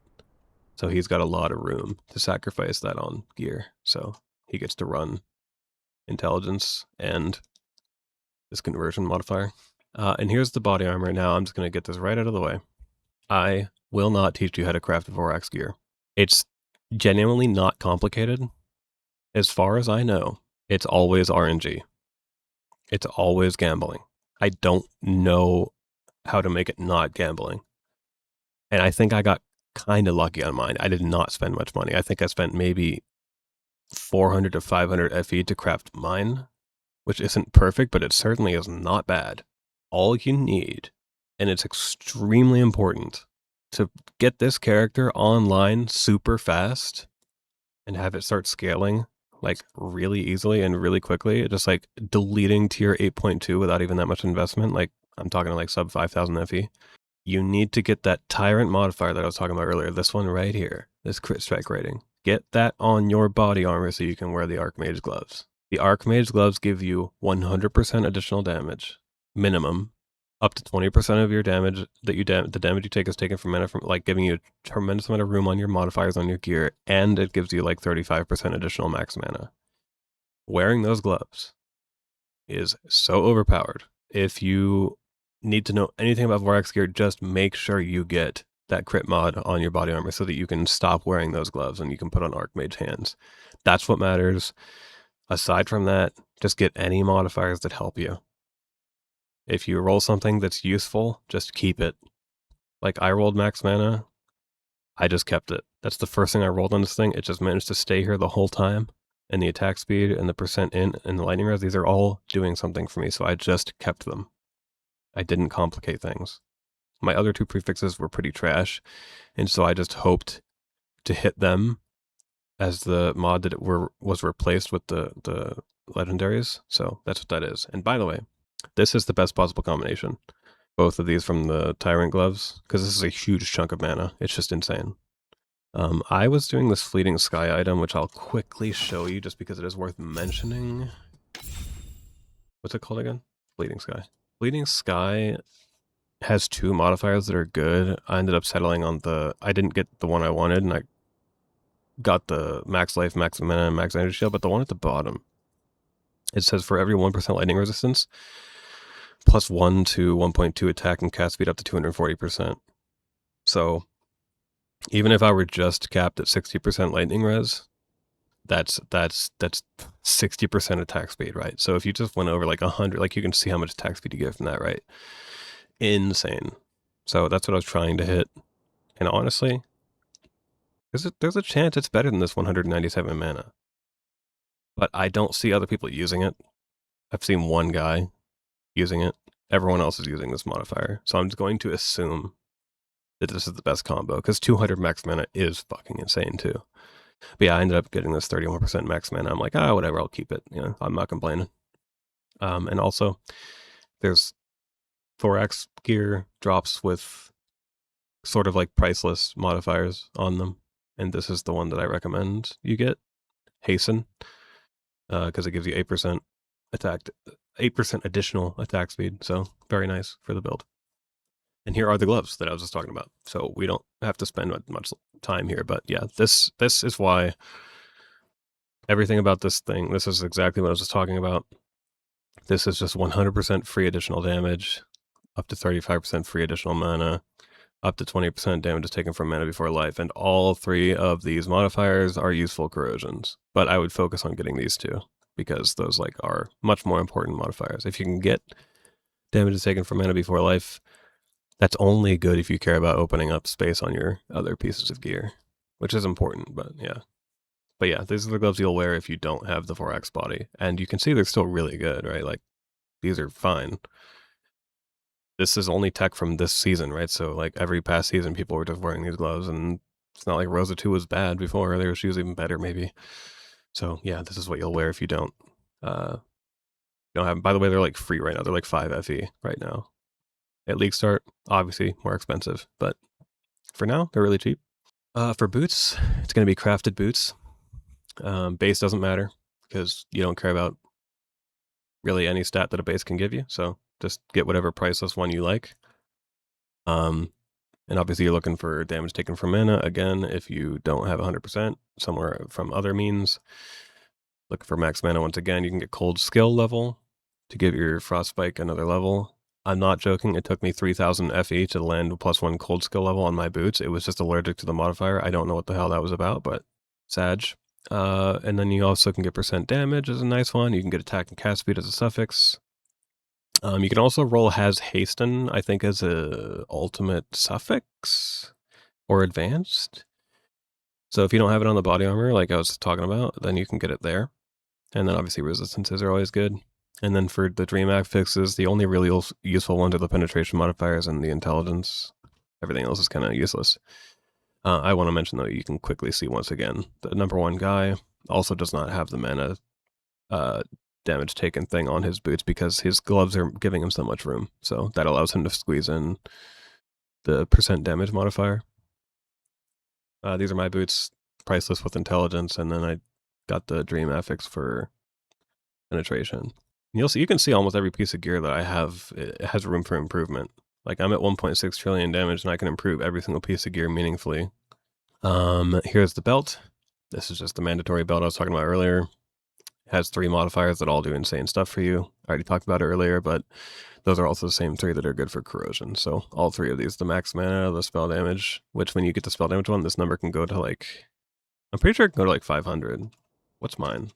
So he's got a lot of room to sacrifice that on gear. So he gets to run intelligence and this conversion modifier. And here's the body armor. Now I'm just going to get this right out of the way. I will not teach you how to craft Vorax gear. It's genuinely not complicated. As far as I know, it's always RNG. It's always gambling. I don't know how to make it not gambling. And I think I got kind of lucky on mine. I did not spend much money. I think I spent maybe 400 to 500 FE to craft mine, which isn't perfect, but it certainly is not bad. All you need, and it's extremely important, to get this character online super fast and have it start scaling like really easily and really quickly, just like deleting tier 8.2 without even that much investment. Like I'm talking like sub 5,000 FE. You need to get that tyrant modifier that I was talking about earlier. This one right here, this crit strike rating. Get that on your body armor so you can wear the Archmage gloves. The Archmage gloves give you 100% additional damage, minimum, up to 20% of your damage that the damage you take is taken from mana, from like giving you a tremendous amount of room on your modifiers on your gear, and it gives you like 35% additional max mana. Wearing those gloves is so overpowered. If you need to know anything about Vorax gear, just make sure you get that crit mod on your body armor so that you can stop wearing those gloves and you can put on Archmage hands. That's what matters. Aside from that, just get any modifiers that help you. If you roll something that's useful, just keep it. Like I rolled max mana, I just kept it. That's the first thing I rolled on this thing. It just managed to stay here the whole time. And the attack speed and the percent in and the lightning res, these are all doing something for me, so I just kept them. I didn't complicate things. My other two prefixes were pretty trash, and so I just hoped to hit them as the mod that was replaced with the legendaries. So that's what that is. And by the way, this is the best possible combination. Both of these from the Tyrant gloves, because this is a huge chunk of mana. It's just insane. I was doing this Fleeting Sky item, which I'll quickly show you just because it is worth mentioning. What's it called again? Fleeting Sky. Fleeting Sky has two modifiers that are good. I ended up settling on I didn't get the one I wanted, and I got the max life, max mana, and max energy shield, but the one at the bottom, it says for every 1% lightning resistance, plus 1 to 1.2 attack and cast speed up to 240%. So even if I were just capped at 60% lightning res, that's 60% attack speed, right? So if you just went over like 100, like you can see how much attack speed you get from that, right? Insane. So that's what I was trying to hit. And honestly, there's a chance it's better than this 197 mana. But I don't see other people using it. I've seen one guy using it. Everyone else is using this modifier. So I'm just going to assume that this is the best combo, because 200 max mana is fucking insane too. But yeah, I ended up getting this 31% max mana. I'm like, whatever, I'll keep it. You know, I'm not complaining. And also, there's Vorax gear drops with sort of like priceless modifiers on them. And this is the one that I recommend you get. Hasten. Because it gives you 8% attack, 8% additional attack speed. So very nice for the build. And here are the gloves that I was just talking about. So we don't have to spend much time here, but yeah, this is why everything about this thing, this is exactly what I was just talking about. This is just 100% free additional damage, up to 35% free additional mana, up to 20% damage is taken from mana before life, and all three of these modifiers are useful corrosions. But I would focus on getting these two, because those like are much more important modifiers. If you can get damage is taken from mana before life, that's only good if you care about opening up space on your other pieces of gear, which is important, but yeah. But yeah, these are the gloves you'll wear if you don't have the Vorax Body. And you can see they're still really good, right? Like, these are fine. This is only tech from this season, right? So, like, every past season, people were just wearing these gloves, and it's not like Rosa 2 was bad before. She was even better, maybe. So, yeah, this is what you'll wear if you don't have them. By the way, they're, like, free right now. They're, like, 5 FE right now. At League Start, obviously, more expensive. But for now, they're really cheap. For boots, it's going to be crafted boots. Base doesn't matter, because you don't care about really any stat that a base can give you. So just get whatever priceless one you like. And obviously you're looking for damage taken from mana. Again, if you don't have 100%, somewhere from other means. Looking for max mana once again. You can get cold skill level to give your frostbite another level. I'm not joking. It took me 3,000 FE to land +1 cold skill level on my boots. It was just allergic to the modifier. I don't know what the hell that was about, but Sag. And then you also can get percent damage as a nice one. You can get attack and cast speed as a suffix. You can also roll has hasten, I think, as a ultimate suffix or advanced. So if you don't have it on the body armor, like I was talking about, then you can get it there. And then obviously resistances are always good. And then for the dream affixes, the only really useful ones are the penetration modifiers and the intelligence. Everything else is kind of useless. I want to mention, though, you can quickly see once again, the #1 guy also does not have the mana damage taken thing on his boots because his gloves are giving him so much room. So that allows him to squeeze in the percent damage modifier. These are my boots, priceless with intelligence, and then I got the dream affix for penetration. You can see almost every piece of gear that I have, it has room for improvement. Like I'm at 1.6 trillion damage and I can improve every single piece of gear meaningfully. Here's the belt. This is just the mandatory belt I was talking about earlier. It has 3 modifiers that all do insane stuff for you. I already talked about it earlier, but those are also the same 3 that are good for corrosion. So all 3 of these, the max mana, the spell damage, which when you get the spell damage one, this number can go to like, I'm pretty sure it can go to like 500. What's mine?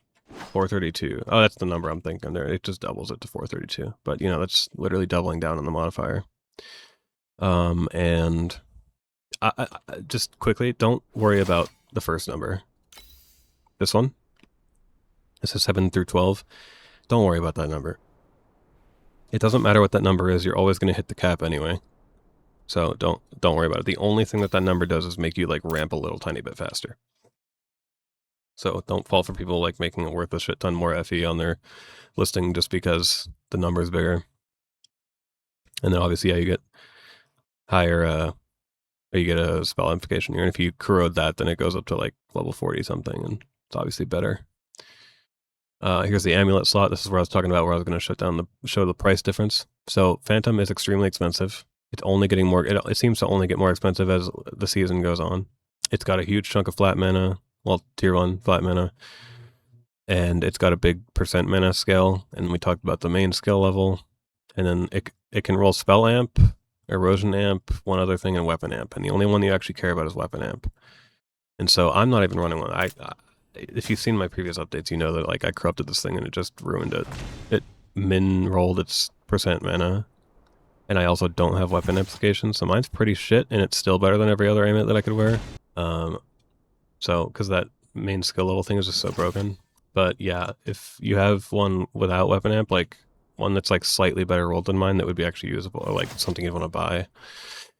432. Oh, that's the number I'm thinking there. It just doubles it to 432. But, you know, that's literally doubling down on the modifier. And I just quickly, don't worry about the first number. This one. This is 7 through 12. Don't worry about that number. It doesn't matter what that number is. You're always going to hit the cap anyway. So don't worry about it. The only thing that number does is make you like ramp a little tiny bit faster. So don't fall for people like making it worth a shit ton more FE on their listing just because the number is bigger. And then obviously, yeah, you get higher, you get a spell amplification here. And if you corrode that, then it goes up to like level 40 something, and it's obviously better. Here's the amulet slot. This is where I was talking about where I was going to show the price difference. So Phantom is extremely expensive. It's only getting more, it seems to only get more expensive as the season goes on. It's got a huge chunk of flat mana, well, tier 1 flat mana. And it's got a big percent mana scale. And we talked about the main skill level. And then it can roll spell amp, erosion amp, one other thing, and weapon amp. And the only one you actually care about is weapon amp. And so I'm not even running one. If you've seen my previous updates, you know that like I corrupted this thing and it just ruined it. It min rolled its percent mana, and I also don't have weapon amplification, so mine's pretty shit, and it's still better than every other amulet that I could wear. So because that main skill level thing is just so broken. But yeah, if you have one without weapon amp, like one that's like slightly better rolled than mine, that would be actually usable, or like something you want to buy.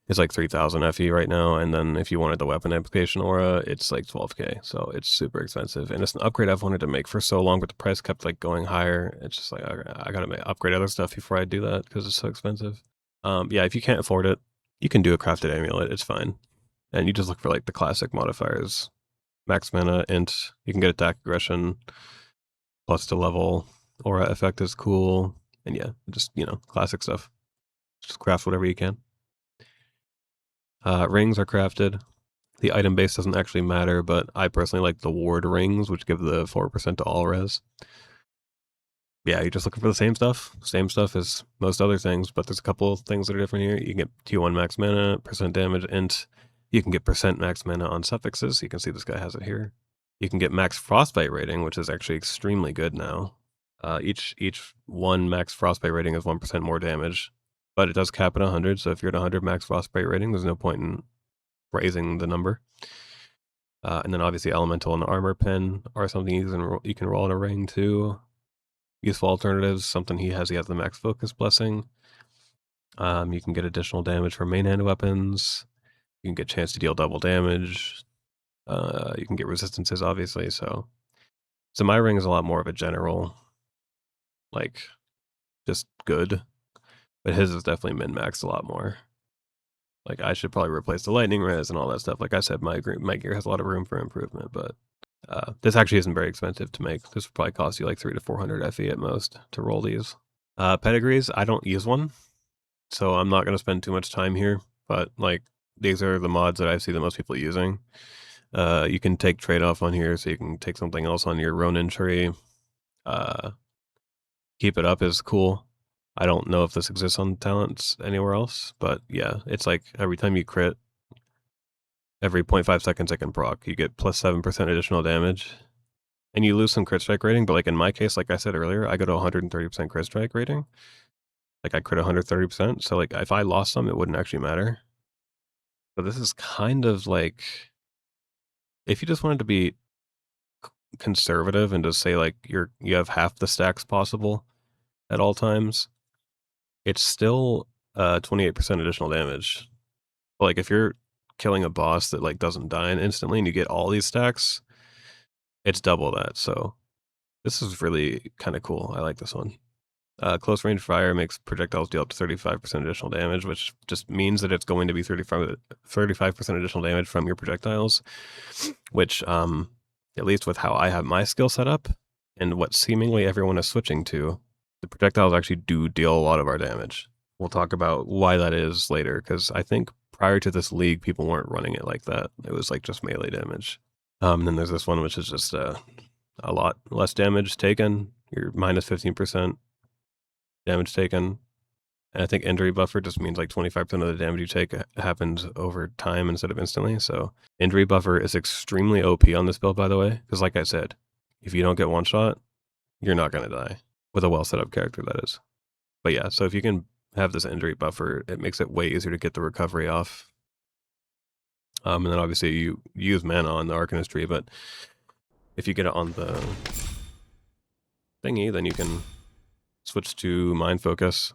It's like 3,000 FE right now, and then if you wanted the weapon application aura, it's like 12k, so it's super expensive. And it's an upgrade I've wanted to make for so long, but the price kept like going higher. It's just like, I gotta upgrade other stuff before I do that, because it's so expensive. Yeah, if you can't afford it, you can do a crafted amulet, it's fine. And you just look for like the classic modifiers. Max mana, int, you can get attack aggression, plus to level, aura effect is cool, and yeah, just, you know, classic stuff. Just craft whatever you can. Rings are crafted. The item base doesn't actually matter, but I personally like the ward rings, which give the 4% to all res. Yeah, you're just looking for the same stuff as most other things, but there's a couple of things that are different here. You can get T1 max mana, percent damage, int. You can get percent max mana on suffixes. You can see this guy has it here. You can get max frostbite rating, which is actually extremely good now. Each one max frostbite rating is 1% more damage. But it does cap at 100, so if you're at 100 max frostbite rating, there's no point in raising the number. And then obviously Elemental and Armor Pin are something you can roll in a ring too. Useful alternatives, something he has the Max Focus Blessing. You can get additional damage from main hand weapons. You can get a chance to deal double damage. You can get resistances, obviously. So my ring is a lot more of a general, like, just good. But his is definitely min-maxed a lot more. Like, I should probably replace the lightning res and all that stuff. Like I said, my gear has a lot of room for improvement, but this actually isn't very expensive to make. This would probably cost you like 300 to 400 FE at most to roll these. Pedigrees, I don't use one, so I'm not going to spend too much time here, but like, these are the mods that I see that most people using. You can take trade-off on here, so you can take something else on your Ronin tree. Keep it up is cool. I don't know if this exists on talents anywhere else, but yeah, it's like every time you crit, every 0.5 seconds it can proc. You get plus 7% additional damage, and you lose some crit strike rating, but like in my case, like I said earlier, I go to 130% crit strike rating. Like I crit 130%, so like if I lost some, it wouldn't actually matter. But this is kind of like, if you just wanted to be conservative and just say like you have half the stacks possible at all times, it's still 28% additional damage. But like if you're killing a boss that like doesn't die instantly and you get all these stacks, it's double that. So this is really kind of cool. I like this one. Close range fire makes projectiles deal up to 35% additional damage, which just means that it's going to be 35% additional damage from your projectiles, which at least with how I have my skill set up and what seemingly everyone is switching to, the projectiles actually do deal a lot of our damage. We'll talk about why that is later, because I think prior to this league, people weren't running it like that. It was like just melee damage. Then there's this one, which is just a lot less damage taken. You're minus 15% damage taken. And I think injury buffer just means like 25% of the damage you take happens over time instead of instantly. So injury buffer is extremely OP on this build, by the way, because like I said, if you don't get one shot, you're not going to die. With a well set up character, that is. But yeah, so if you can have this injury buffer, it makes it way easier to get the recovery off. And then obviously you use mana on the Arcanist tree, but if you get it on the thingy, then you can switch to Mind Focus,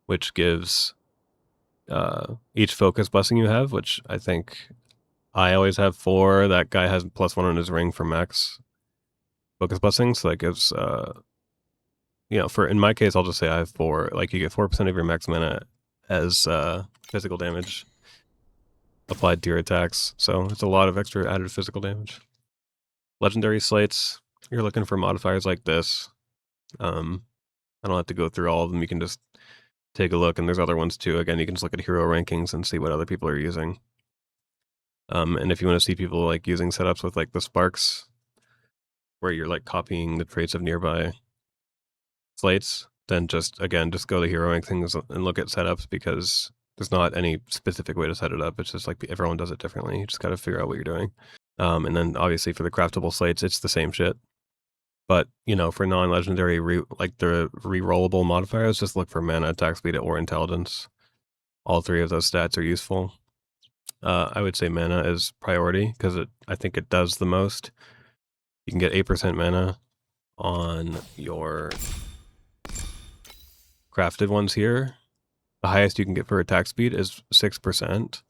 which gives each focus blessing you have, which I think I always have 4. That guy has +1 on his ring for max focus blessing, so that gives in my case, I'll just say I have 4. Like you get 4% of your max mana as physical damage applied to your attacks, so it's a lot of extra added physical damage. Legendary slates, you're looking for modifiers like this. I don't have to go through all of them. You can just take a look, and there's other ones too. Again, you can just look at hero rankings and see what other people are using. And if you want to see people like using setups with like the sparks, where you're like copying the traits of nearby slates, then just go to hero rankings and look at setups, because there's not any specific way to set it up. It's just like everyone does it differently. You just got to figure out what you're doing. And then obviously for the craftable slates, it's the same shit. But, for non-legendary, like the re-rollable modifiers, just look for mana, attack speed, or intelligence. All 3 of those stats are useful. I would say mana is priority, because I think it does the most. You can get 8% mana on your crafted ones here. The highest you can get for attack speed is 6%.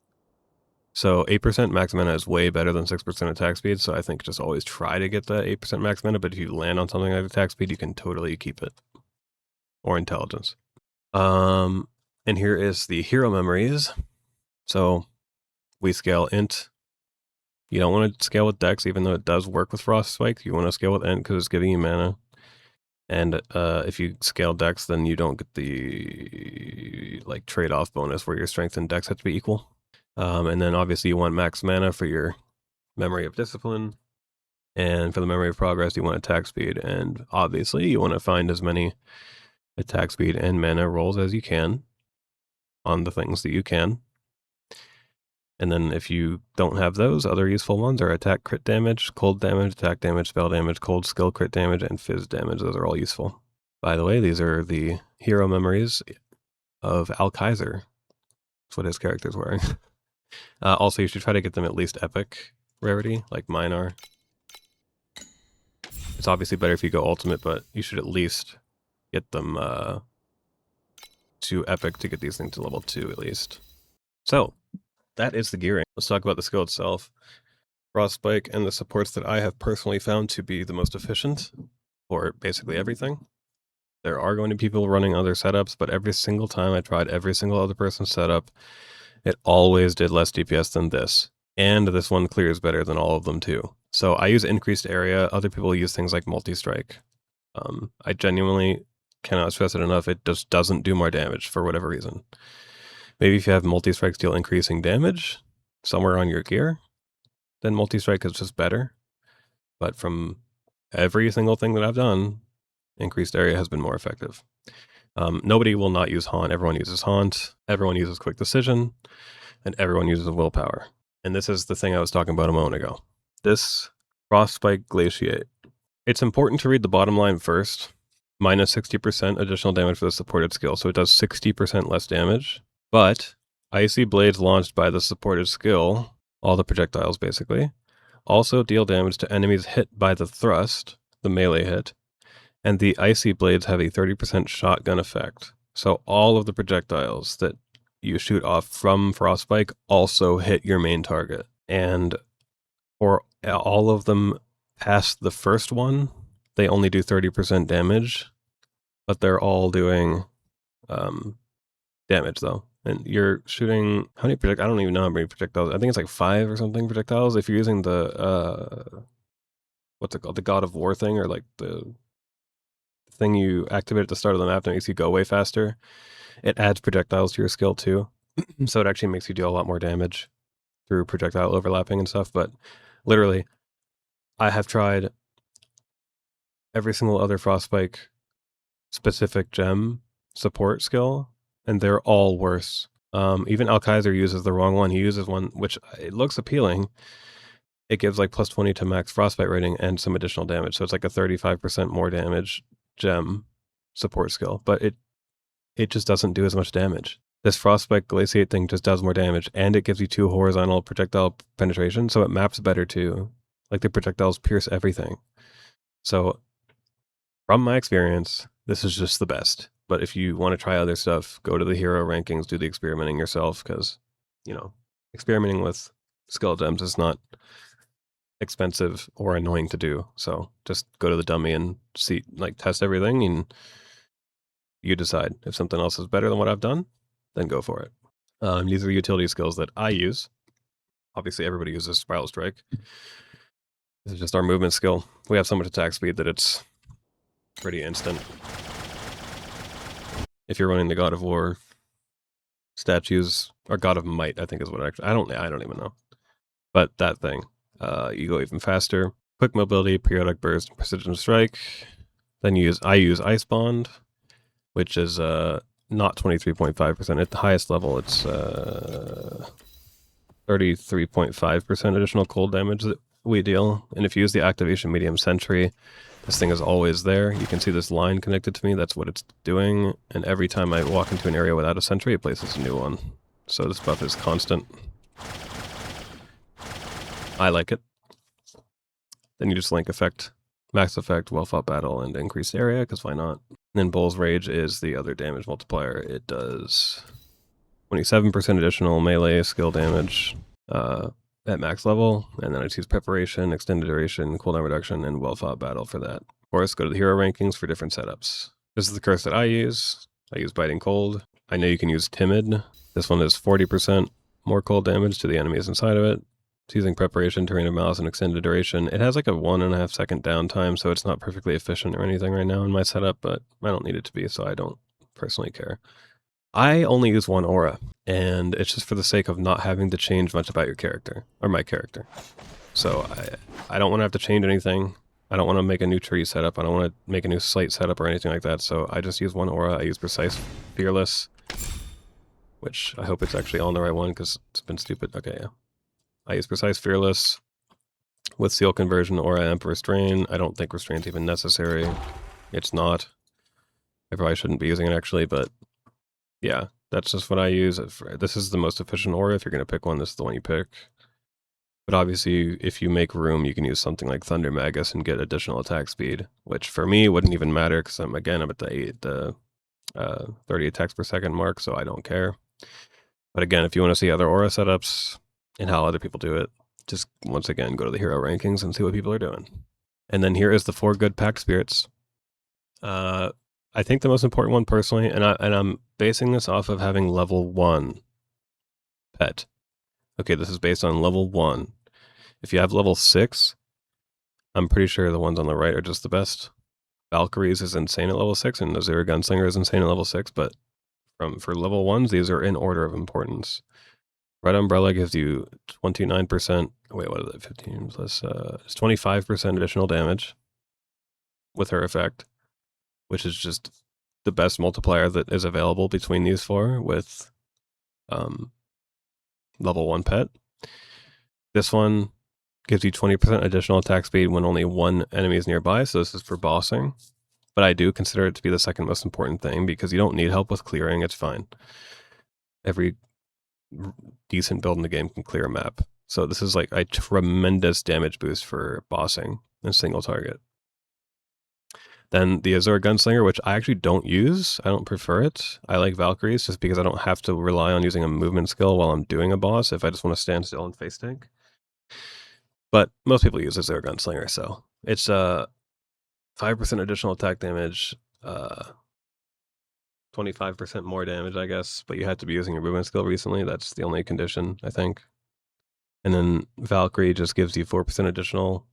So 8% max mana is way better than 6% attack speed, so I think just always try to get that 8% max mana, but if you land on something like attack speed, you can totally keep it. Or intelligence. And here is the hero memories. So we scale int. You don't want to scale with dex, even though it does work with frost spike. You want to scale with int because it's giving you mana. And if you scale dex, then you don't get the like trade-off bonus where your strength and dex have to be equal. And then obviously you want max mana for your memory of discipline. And for the memory of progress, you want attack speed. And obviously you want to find as many attack speed and mana rolls as you can on the things that you can. And then if you don't have those, other useful ones are attack crit damage, cold damage, attack damage, spell damage, cold skill crit damage, and fizz damage. Those are all useful. By the way, these are the hero memories of Al Kaiser. That's what his character's wearing. Also, you should try to get them at least epic. rarity, like mine are. It's obviously better if you go ultimate, but you should at least get them to epic to get these things to level 2 at least. So, that is the gearing. Let's talk about the skill itself. Frostspike and the supports that I have personally found to be the most efficient for basically everything. There are going to be people running other setups, but every single time I tried every single other person's setup, it always did less DPS than this. And this one clears better than all of them too. So I use increased area. Other people use things like multi-strike. I genuinely cannot stress it enough. It just doesn't do more damage for whatever reason. Maybe if you have multi-strikes deal increasing damage somewhere on your gear, then multi-strike is just better. But from every single thing that I've done, increased area has been more effective. Nobody will not use Haunt. Everyone uses Haunt. Everyone uses Quick Decision. And everyone uses Willpower. And this is the thing I was talking about a moment ago. This Frostspike Glaciate. It's important to read the bottom line first. Minus 60% additional damage for the supported skill. So it does 60% less damage. But Icy Blades launched by the supported skill, all the projectiles basically, also deal damage to enemies hit by the thrust, the melee hit, and the Icy Blades have a 30% shotgun effect. So all of the projectiles that you shoot off from Frostspike also hit your main target. And for all of them past the first one, they only do 30% damage, but they're all doing damage though. And you're shooting, how many projectiles? I don't even know how many projectiles. I think it's like 5 or something projectiles. If you're using the, what's it called? The God of War thing, or like the thing you activate at the start of the map that makes you go way faster. It adds projectiles to your skill too. So it actually makes you deal a lot more damage through projectile overlapping and stuff. But literally, I have tried every single other Frostspike specific gem support skill, and they're all worse. Even Alkaiser uses the wrong one. He uses one which it looks appealing. It gives like plus 20 to max frostbite rating and some additional damage. So it's like a 35% more damage gem support skill, but it just doesn't do as much damage. This Frostspike Glaciate thing just does more damage, and it gives you 2 horizontal projectile penetration, so it maps better too. Like the projectiles pierce everything. So from my experience, this is just the best. But if you want to try other stuff, go to the hero rankings, do the experimenting yourself, because, you know, experimenting with skill gems is not expensive or annoying to do. So just go to the dummy and see, like, test everything, and you decide. If something else is better than what I've done, then go for it. These are utility skills that I use. Obviously, everybody uses Spiral Strike. This is just our movement skill. We have so much attack speed that it's pretty instant. If you're running the God of War statues, or God of Might, I think is what I don't even know. But that thing, you go even faster. Quick mobility, periodic burst, precision strike. Then I use Ice Bond, which is not 23.5%. At the highest level, it's 33.5% additional cold damage that we deal. And if you use the activation medium Sentry, this thing is always there. You can see this line connected to me. That's what it's doing. And every time I walk into an area without a Sentry, it places a new one. So this buff is constant. I like it. Then you just link effect, max effect, well-fought battle, and increased area, because why not? And then Bull's Rage is the other damage multiplier. It does 27% additional melee skill damage at max level, and then I choose Preparation, Extended Duration, Cooldown Reduction, and Well-Fought Battle for that. Of course, go to the hero rankings for different setups. This is the curse that I use. I use Biting Cold. I know you can use Timid. This one is 40% more cold damage to the enemies inside of it. It's using Preparation, Terrain of Malice, and Extended Duration. It has like a 1.5 second downtime, so it's not perfectly efficient or anything right now in my setup, but I don't need it to be, so I don't personally care. I only use one aura, and it's just for the sake of not having to change much about your character, or my character. So I don't want to have to change anything. I don't want to make a new tree setup. I don't want to make a new slate setup or anything like that, so I just use one aura. I use Precise Fearless, which I hope it's actually on the right one, because it's been stupid. Okay, yeah. I use Precise Fearless with Seal Conversion, Aura, Amp, Restrain. I don't think Restrain's even necessary. It's not. I probably shouldn't be using it, actually, but yeah, that's just what I use. This is the most efficient aura. If you're going to pick one, this is the one you pick. But obviously, if you make room, you can use something like Thunder Magus and get additional attack speed, which for me wouldn't even matter because I'm at the 30 attacks per second mark, so I don't care. But again, if you want to see other aura setups and how other people do it, just once again go to the hero rankings and see what people are doing. And then here is the 4 good Pactspirits. I think the most important one personally, and I'm basing this off of having level 1 pet. Okay, this is based on level 1. If you have level 6, I'm pretty sure the ones on the right are just the best. Valkyries is insane at level 6, and Azure Gunslinger is insane at level 6, but for level 1s, these are in order of importance. Red Umbrella gives you 29%, wait, what is it, 15 plus, it's 25% additional damage with her effect, which is just the best multiplier that is available between these 4 with level 1 pet. This one gives you 20% additional attack speed when only 1 enemy is nearby, so this is for bossing. But I do consider it to be the second most important thing because you don't need help with clearing, it's fine. Every decent build in the game can clear a map. So this is like a tremendous damage boost for bossing and single target. Then the Azure Gunslinger, which I actually don't use. I don't prefer it. I like Valkyries just because I don't have to rely on using a movement skill while I'm doing a boss if I just want to stand still and face tank. But most people use Azure Gunslinger, so it's 5% additional attack damage, 25% more damage, I guess, but you had to be using your movement skill recently. That's the only condition, I think. And then Valkyrie just gives you 4% additional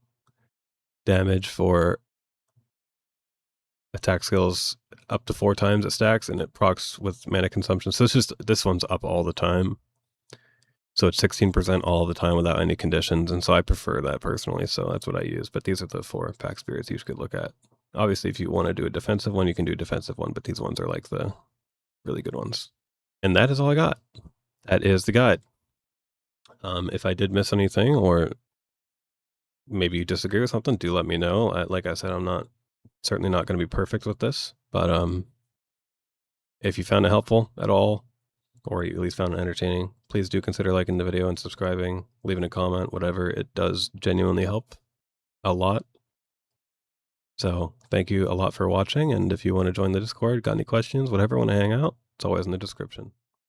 damage for attack skills up to 4 times it stacks, and it procs with mana consumption. So this one's up all the time. So it's 16% all the time without any conditions, and so I prefer that personally, so that's what I use. But these are the 4 Pactspirits you could look at. Obviously, if you want to do a defensive one, you can do a defensive one, but these ones are like the really good ones. And that is all I got. That is the guide. If I did miss anything, or maybe you disagree with something, do let me know. Like I said, I'm certainly not going to be perfect with this, but if you found it helpful at all, or you at least found it entertaining, please do consider liking the video and subscribing, leaving a comment, whatever. It does genuinely help a lot. So thank you a lot for watching, and if you want to join the Discord, got any questions, whatever, want to hang out, it's always in the description.